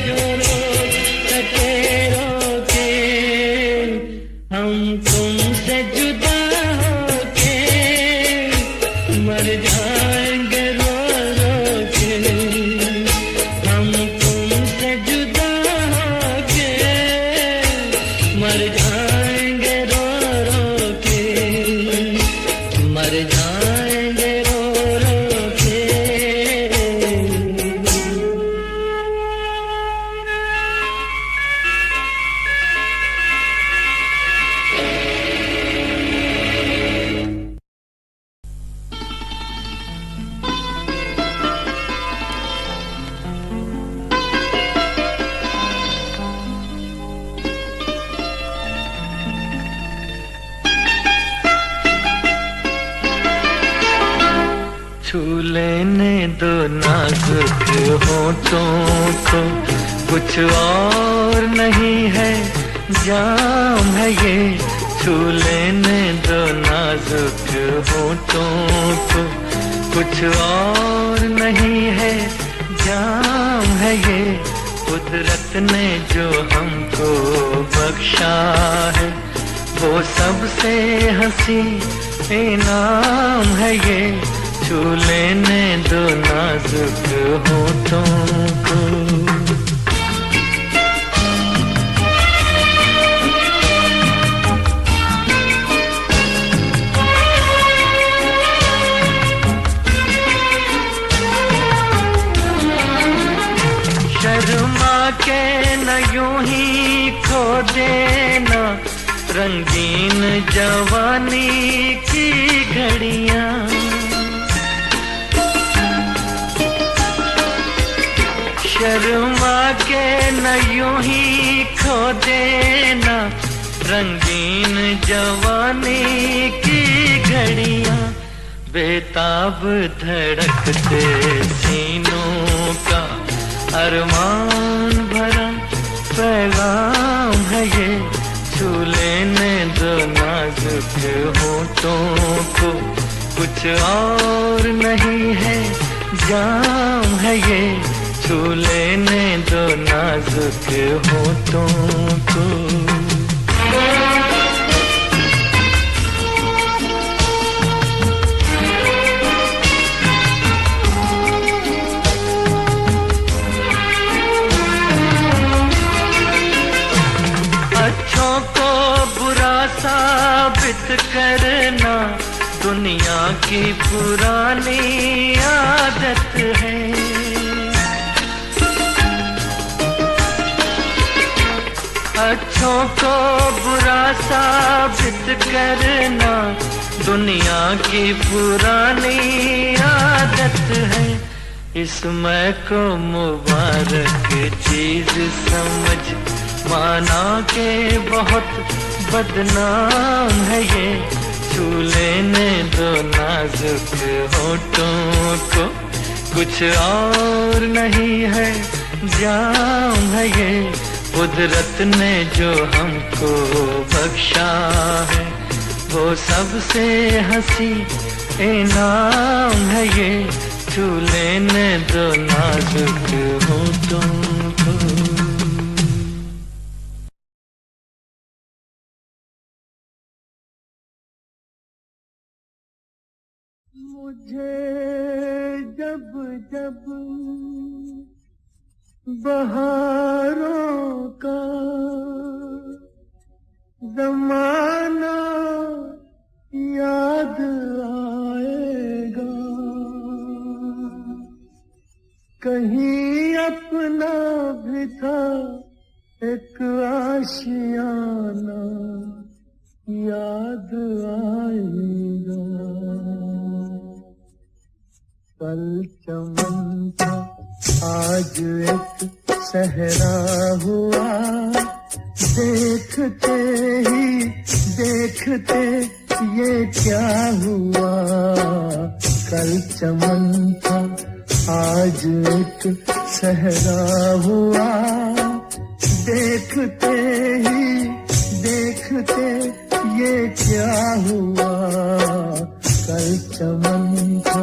जो रोक सके रोके, हम तुमसे जुदा होके मर जाएंगे रो रो के, हम तुमसे जुदा होके मर जाएंगे रो रो के, मर जाएंगे रो रो के। छू लेने दो नाजुक होठों को, कुछ और नहीं है जाम है ये। छू लेने दो नाजुक होठों को, कुछ और नहीं है जाम है ये। कुदरत ने जो हमको बख्शा है, वो सबसे हंसी इनाम है ये। छू लेने दो नाजुक होठों को। के न यूं ही खो देना रंगीन जवानी की घड़ियां। शर्मा के न यूं ही खो देना रंगीन जवानी की घड़ियां। बेताब धड़कते सीनों का अरमान भरा पैगाम है ये। छू लेने दो नाजुक होठों को, कुछ और नहीं है जाम है ये। छू लेने दो नाजुक होठों को। अच्छों को बुरा साबित करना दुनिया की पुरानी आदत है। अच्छों को बुरा साबित करना दुनिया की पुरानी आदत है। इसमें को मुबारक चीज समझ माना के बहुत बदनाम है ये। छू लेने दो नाजुक होठों को, कुछ और नहीं है जाम है ये। कुदरत ने जो हमको बख्शा है वो सबसे हंसी इनाम है ये। छू लेने दो नाजुक होठों को। मुझे जब जब बहारों का ज़माना याद आएगा, कहीं अपना भी था एक आशियाना याद आएगा। कल चमन था आज एक सहरा हुआ, देखते ही देखते ये क्या हुआ। कल चमन था आज एक सहरा हुआ, देखते ही देखते ये क्या हुआ। कल चमन था।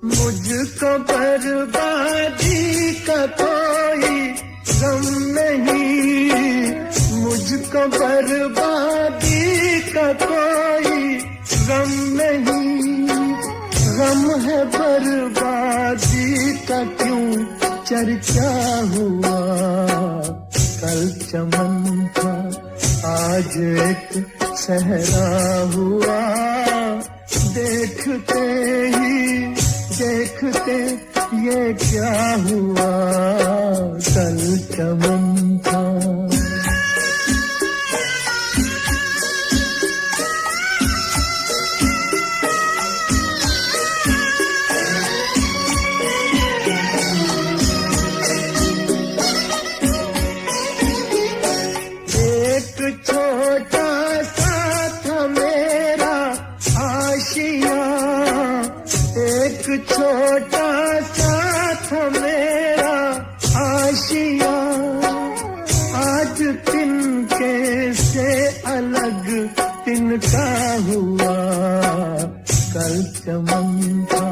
मुझको बर्बादी का कोई गम नहीं, मुझको बर्बादी का कोई गम नहीं। गम है बर्बादी का क्यों चर्चा हुआ। कल चमन था आज एक सहरा हुआ, देखते ही देखते ये क्या हुआ। कल चमन था। एक छोटा सा था मेरा आशिया, एक छोटा सा था मेरा आशिया। आज तिनके से अलग तिनका हुआ। कल चमन था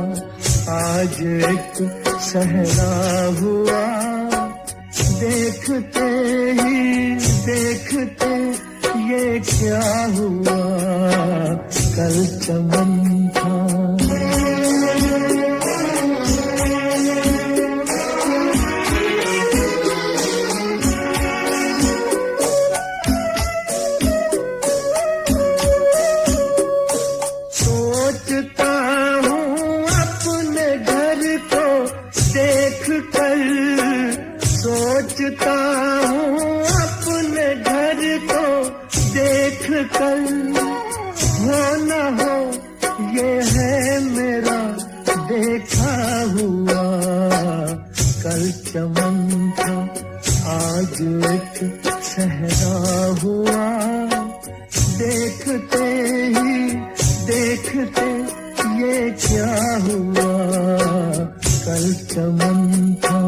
आज एक सहरा हुआ, देखते ही देखते ये क्या हुआ। कल चमन था। देखा हुआ कल चमन था, आज एक सहरा हुआ। देखते ही देखते ये क्या हुआ कल चमन था।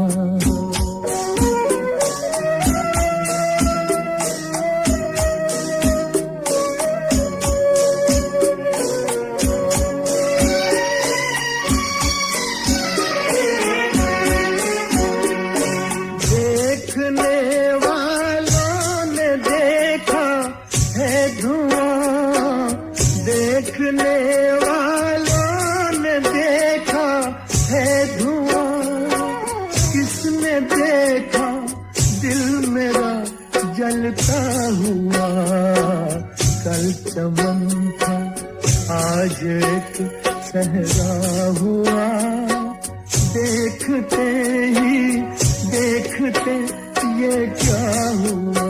जलता हुआ कल चमन था, आज एक सहरा हुआ। देखते ही देखते ये क्या हुआ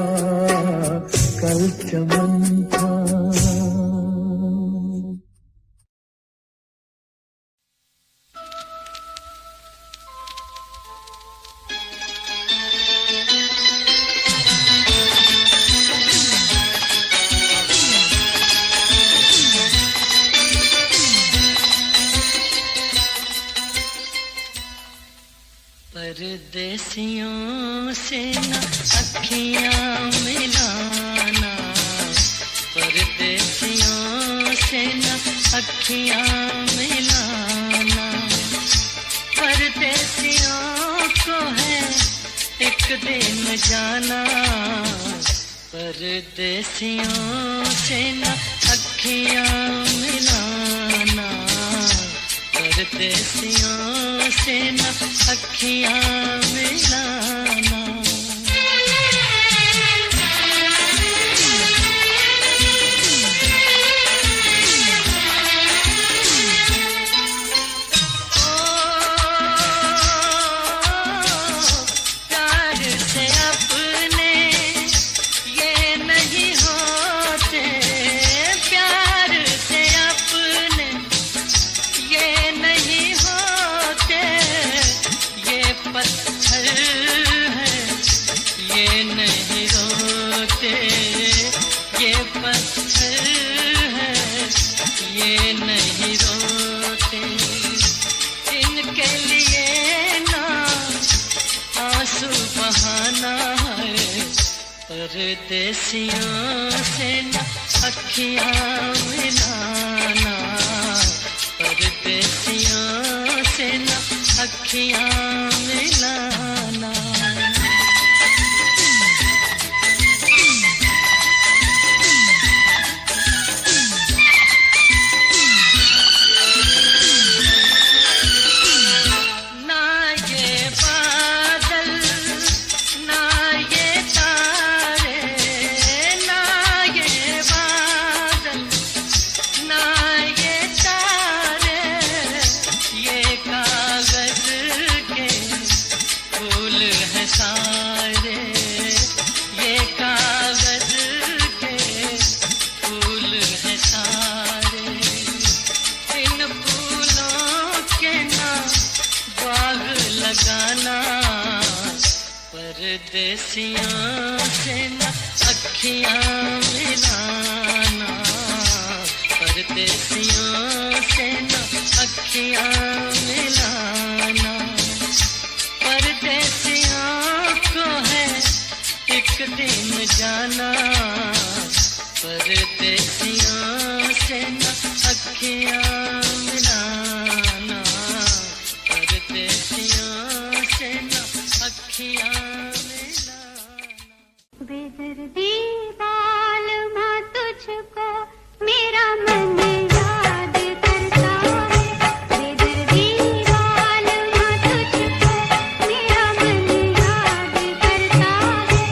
कल चमन था। परदेसियों से न अखियां मिलाना, परदेसियों से न अखियां मिलाना। परदेसियों को है एक दिन जाना, परदेसियों से न अखियां मिलाना। परदेसियों से न अखियां मिलाना। प्यार से अपने ये नहीं होते, प्यार से अपने ये नहीं होते। ये पत्थर है ये नहीं रोते, ये पत्थर है ये नहीं रोते। इनके लिए ना आंसू बहाना है, परदेसियों से न अखियां मिलाना। परदेसियों से न अखियां मिलाना। ना ये बादल ना ये तारे, ना ये बादल ना ये तारे, ये कागज के फूल हैं सारे। ये कागज के फूल हैं सारे। इन फूलों के ना बाग लगाना, परदेसियों से न अखियां मिलाना। परदेसियों से न अखियां मिलाना। परदेसियों को है एक दिन जाना, परदेसियों से न अखियां मिलाना। परदेसियों से न अखियां मिलाना। बेदर्दी बालमा तुझको मेरा मन याद करता है। बेदर्दी बालमा तुझको मेरा मन याद करता है।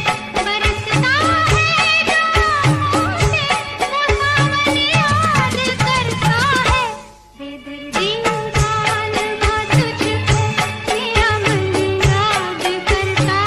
बरसता है जो आँखों से वो सावन याद करता है। बेदर्दी बालमा तुझको मेरा मन याद करता है।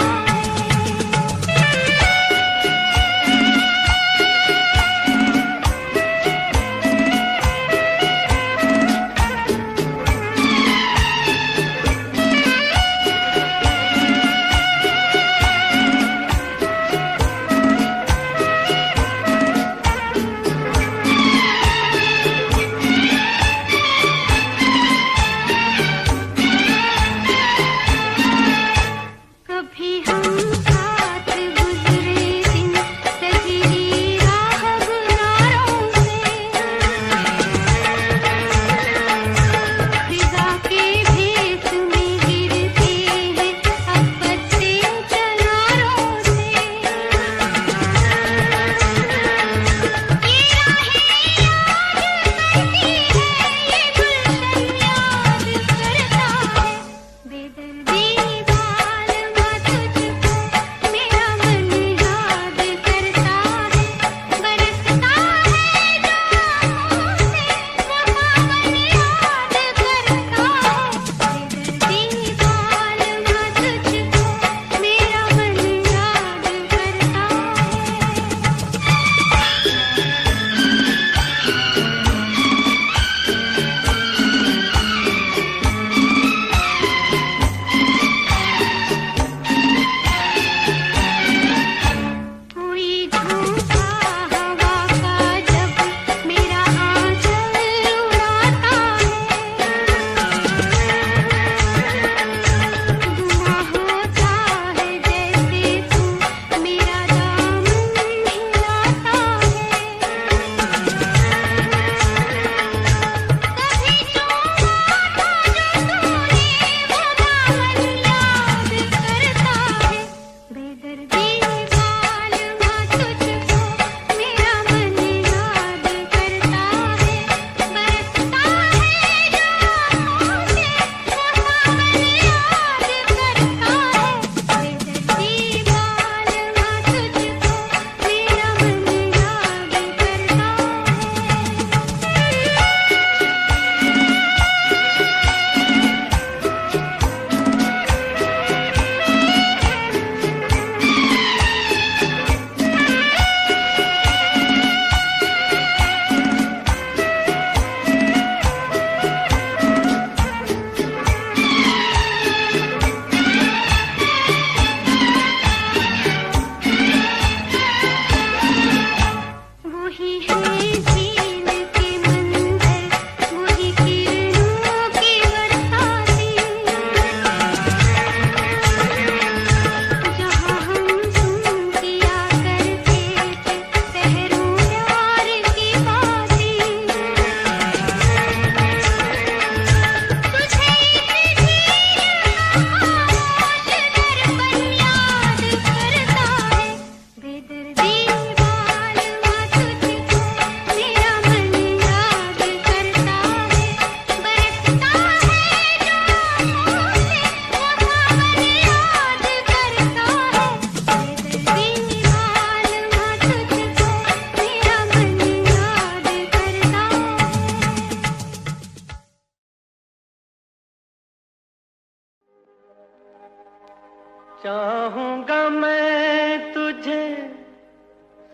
चाहूंगा मैं तुझे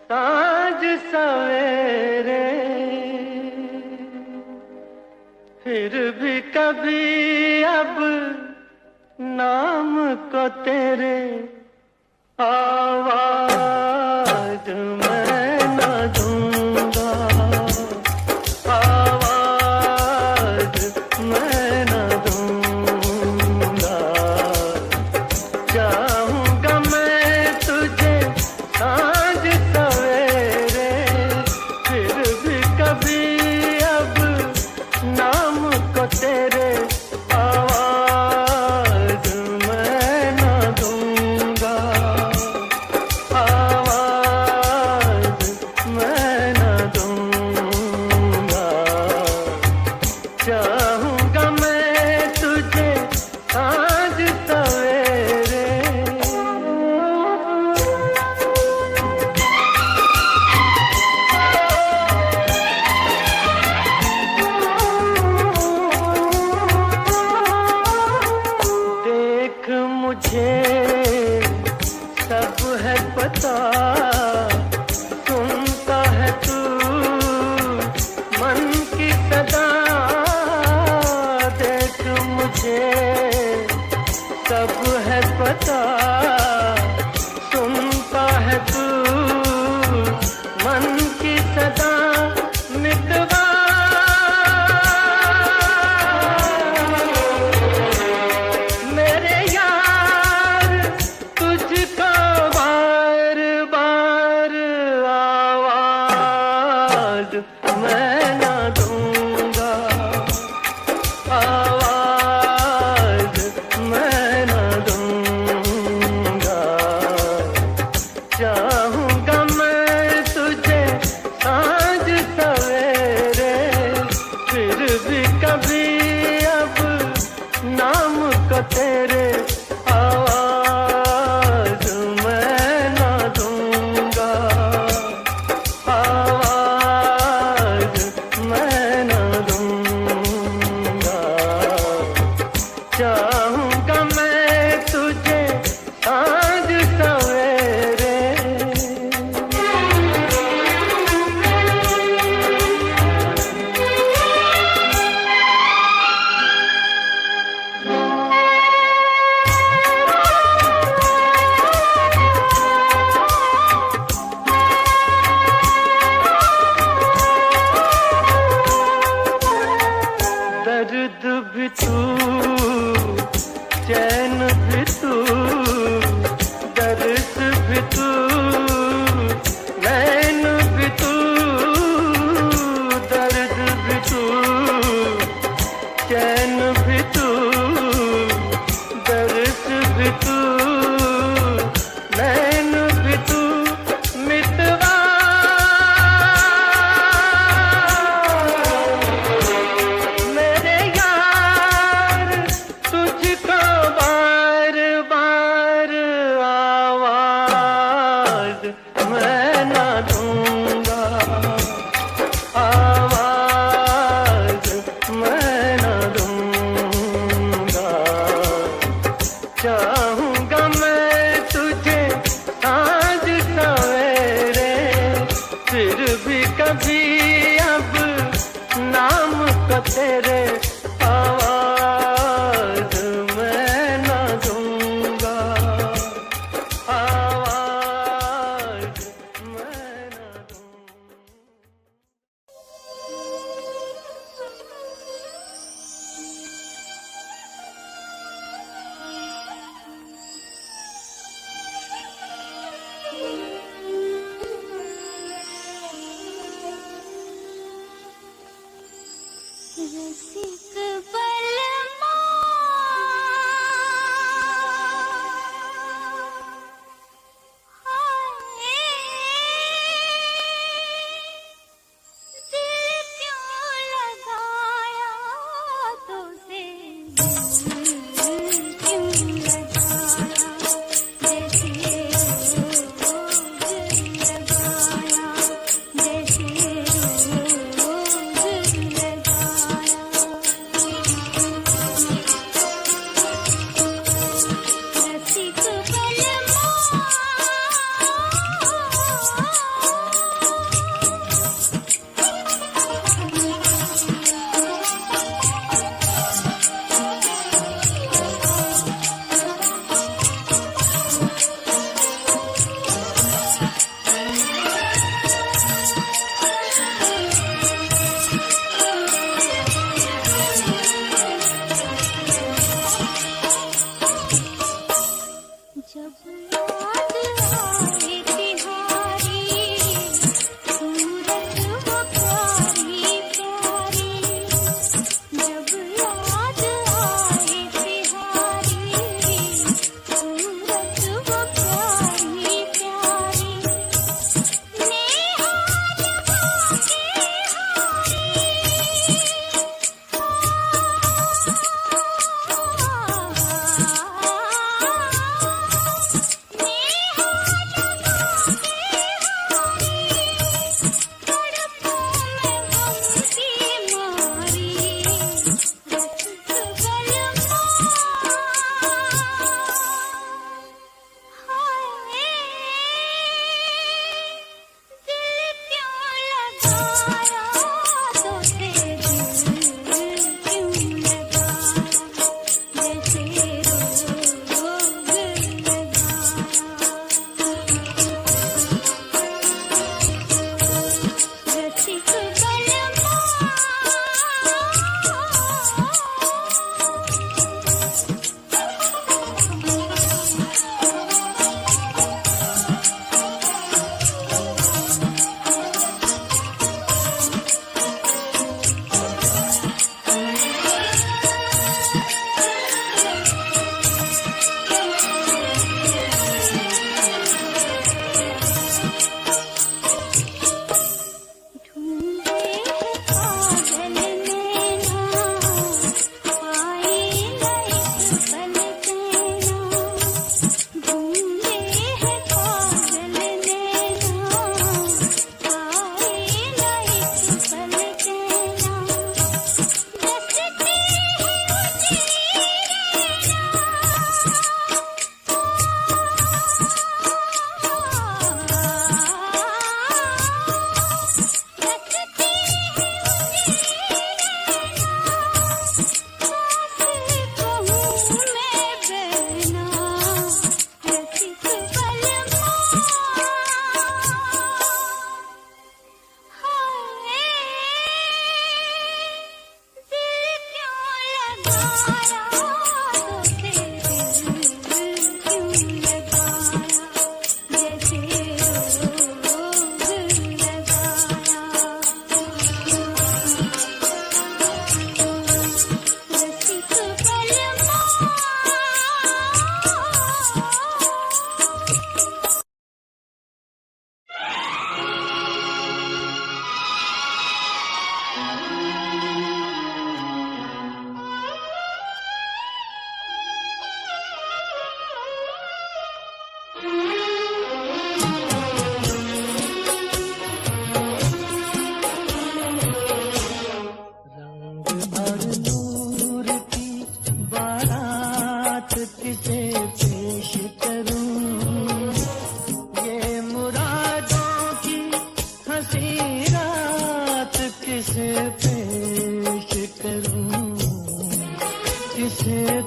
साँझ सवेरे, फिर भी कभी अब नाम को तेरे आवाज मैं न दूंगा, आवाज मैं न दूंगा। चाहूंगा मैं तुझे साँझ सवेरे, फिर भी कभी अब नाम को तेरे आवाज मैं न दूंगा, आवाज मैं न दूंगा। चाहूंगा मैं तुझे साँझ सवेरे। देख मुझे सब है पता, सुनता है तू मन की सदा। देख मुझे सब है पता, सुनता है तू मन की सदा। मितवा मेरे यार तुझको बार बार आवाज मैं न दूंगा, आवाज मैं न दूंगा। चाहूंगा मैं तुझे साँझ सवेरे, फिर भी कभी अब नाम को तेरे आवाज मैं न दूंगा, आवाज मैं न दूंगा। चाहूंगा मैं तुझे साँझ सवेरे। दर्द भी तू, चैन भी तू, दर्द भी तू, नैन भी तू। दर्द भी तू, चैन भी तू, दर्द भी तू, नैन भी तू। मितवा मेरे यार तुझको बार बार आवाज मैं न दूंगा, आवाज मैं न दूंगा। चाहूंगा मैं तुझे साँझ सवेरे, फिर भी कभी अब नाम को तेरे आवाज मैं न दूंगा, आवाज मैं न दूंगा। रसिक बलमा हाय, दिल क्यों लगाया तुझे, क्यों लगाया जैसे रोज लगाया, जैसे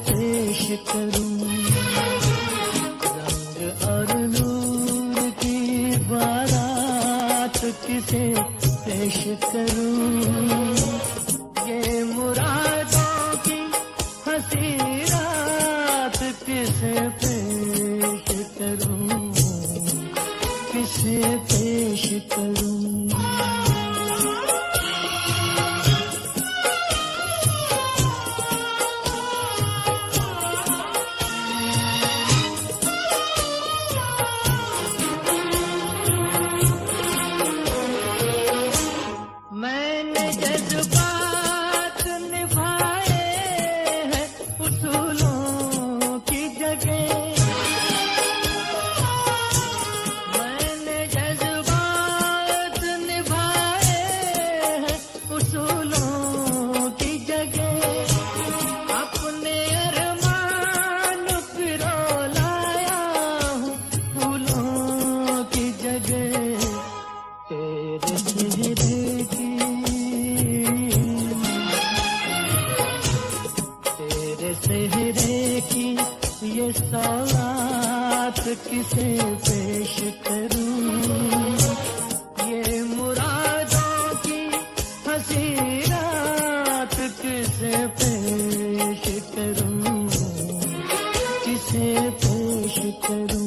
पेश करूं, रंग और नूर की बारात किसे पेश करूं, ये मुरादों की हंसी रात किसे पेश करूं, किसे पेश करूं। मैंने जज्बात निभाए हैं उसूलों की जगह, मैंने जज्बात निभाए हैं उसूलों की जगह, अपने अरमान फिरो लाया हूँ फूलों की जगह, तेरे चेहरे की तेरे चेहरे की ये सौगात किसे पेश करूं, ये मुरादों की हंसी रात किसे पेश करूं, किसे पेश करूं।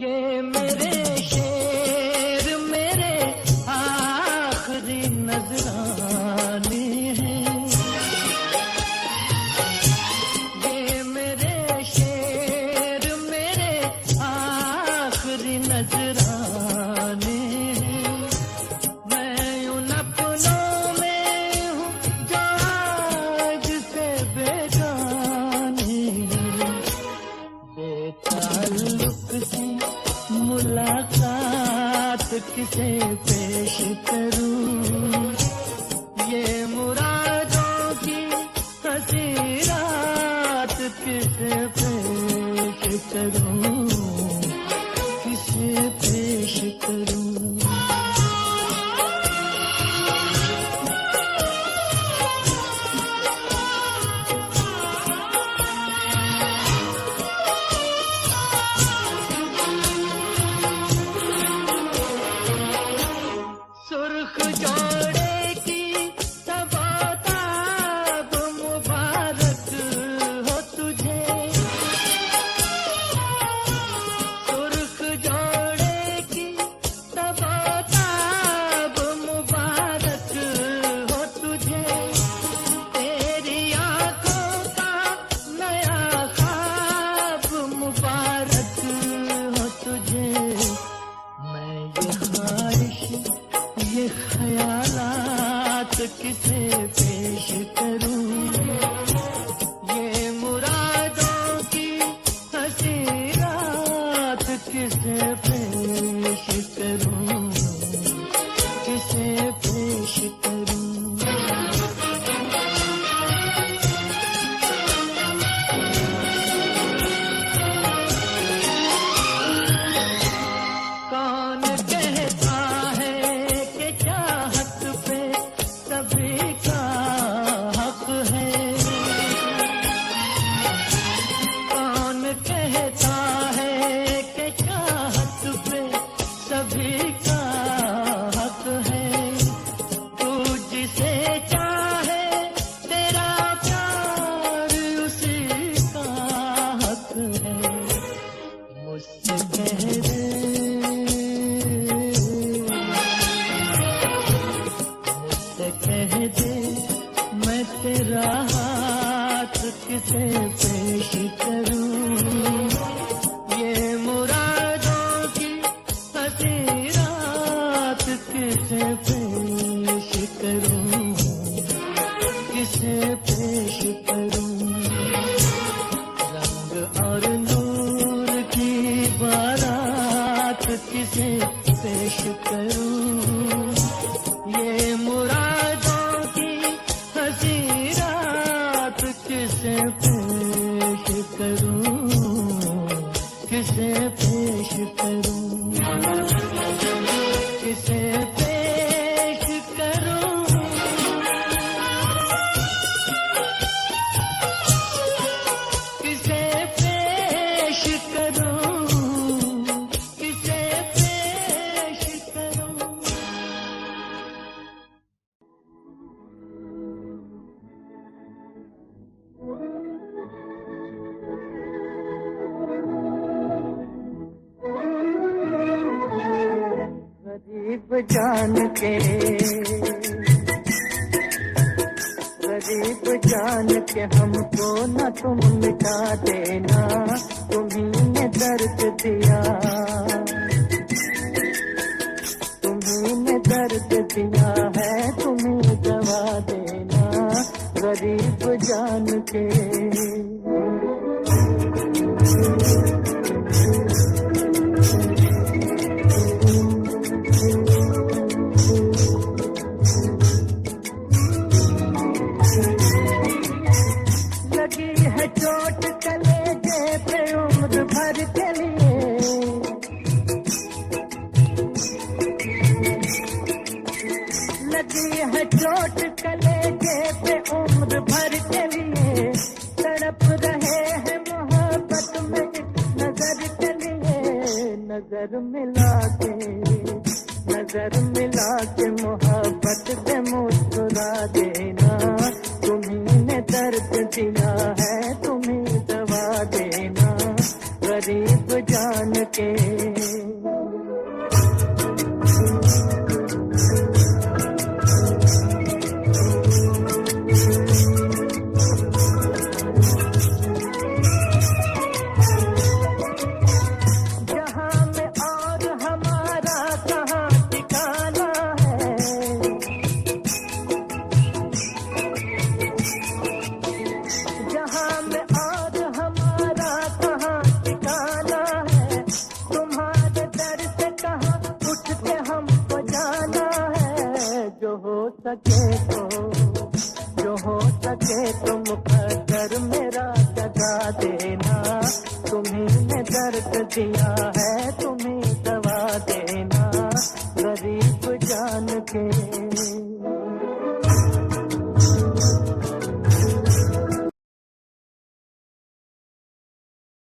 ये मेरे शेर मेरे आखिरी नजराने हैं, ये मेरे शेर मेरे आखिरी नजराने हैं, मैं उन अपनों में हूँ जो आज से बेगाने हैं, बेताल्लुक सी मुलाकात किसे पेश करूं, ये मुरादों की हंसी रात किसे पेश करूं, किसे पेश करूं। सुर्ख जोड़े की तबाताब मुबारक हो तुझे, पेश करूं, किसे पेश करूं, किसे पेश करूं, किसे पेश करूं, किसे पेश करूं। गरीब जान के, गरीब जान के हमको न तुम मिटा देना, तुम्हीं ने दर्द दिया, तुम्हीं ने दर्द दिया है, तुम्हीं दवा देना, गरीब जान के। लगी है चोट कलेजे पे उम्र भर के लिए, लगी है चोट कलेजे पे उम्र भर के लिए, तड़प रहे हैं मोहब्बत में नजर के लिए, नजर मिला के, नजर मिला के मोहब्बत से मुस्कुरा देना, तुम्हीं ने दर्द दिया है, तुम्हीं दवा देना, गरीब जान के। जहां में और हमारा कहाँ ठिकाना है, जहां में और हमारा कहाँ ठिकाना है, तुम्हारे दर से कहाँ उठ के हमको जाना है, जो हो सके तो, जो हो सके तो मुकद्दर मेरा जगा देना, तुम्हीं ने दर्द दिया है, तुम्हीं दवा देना, गरीब जान के।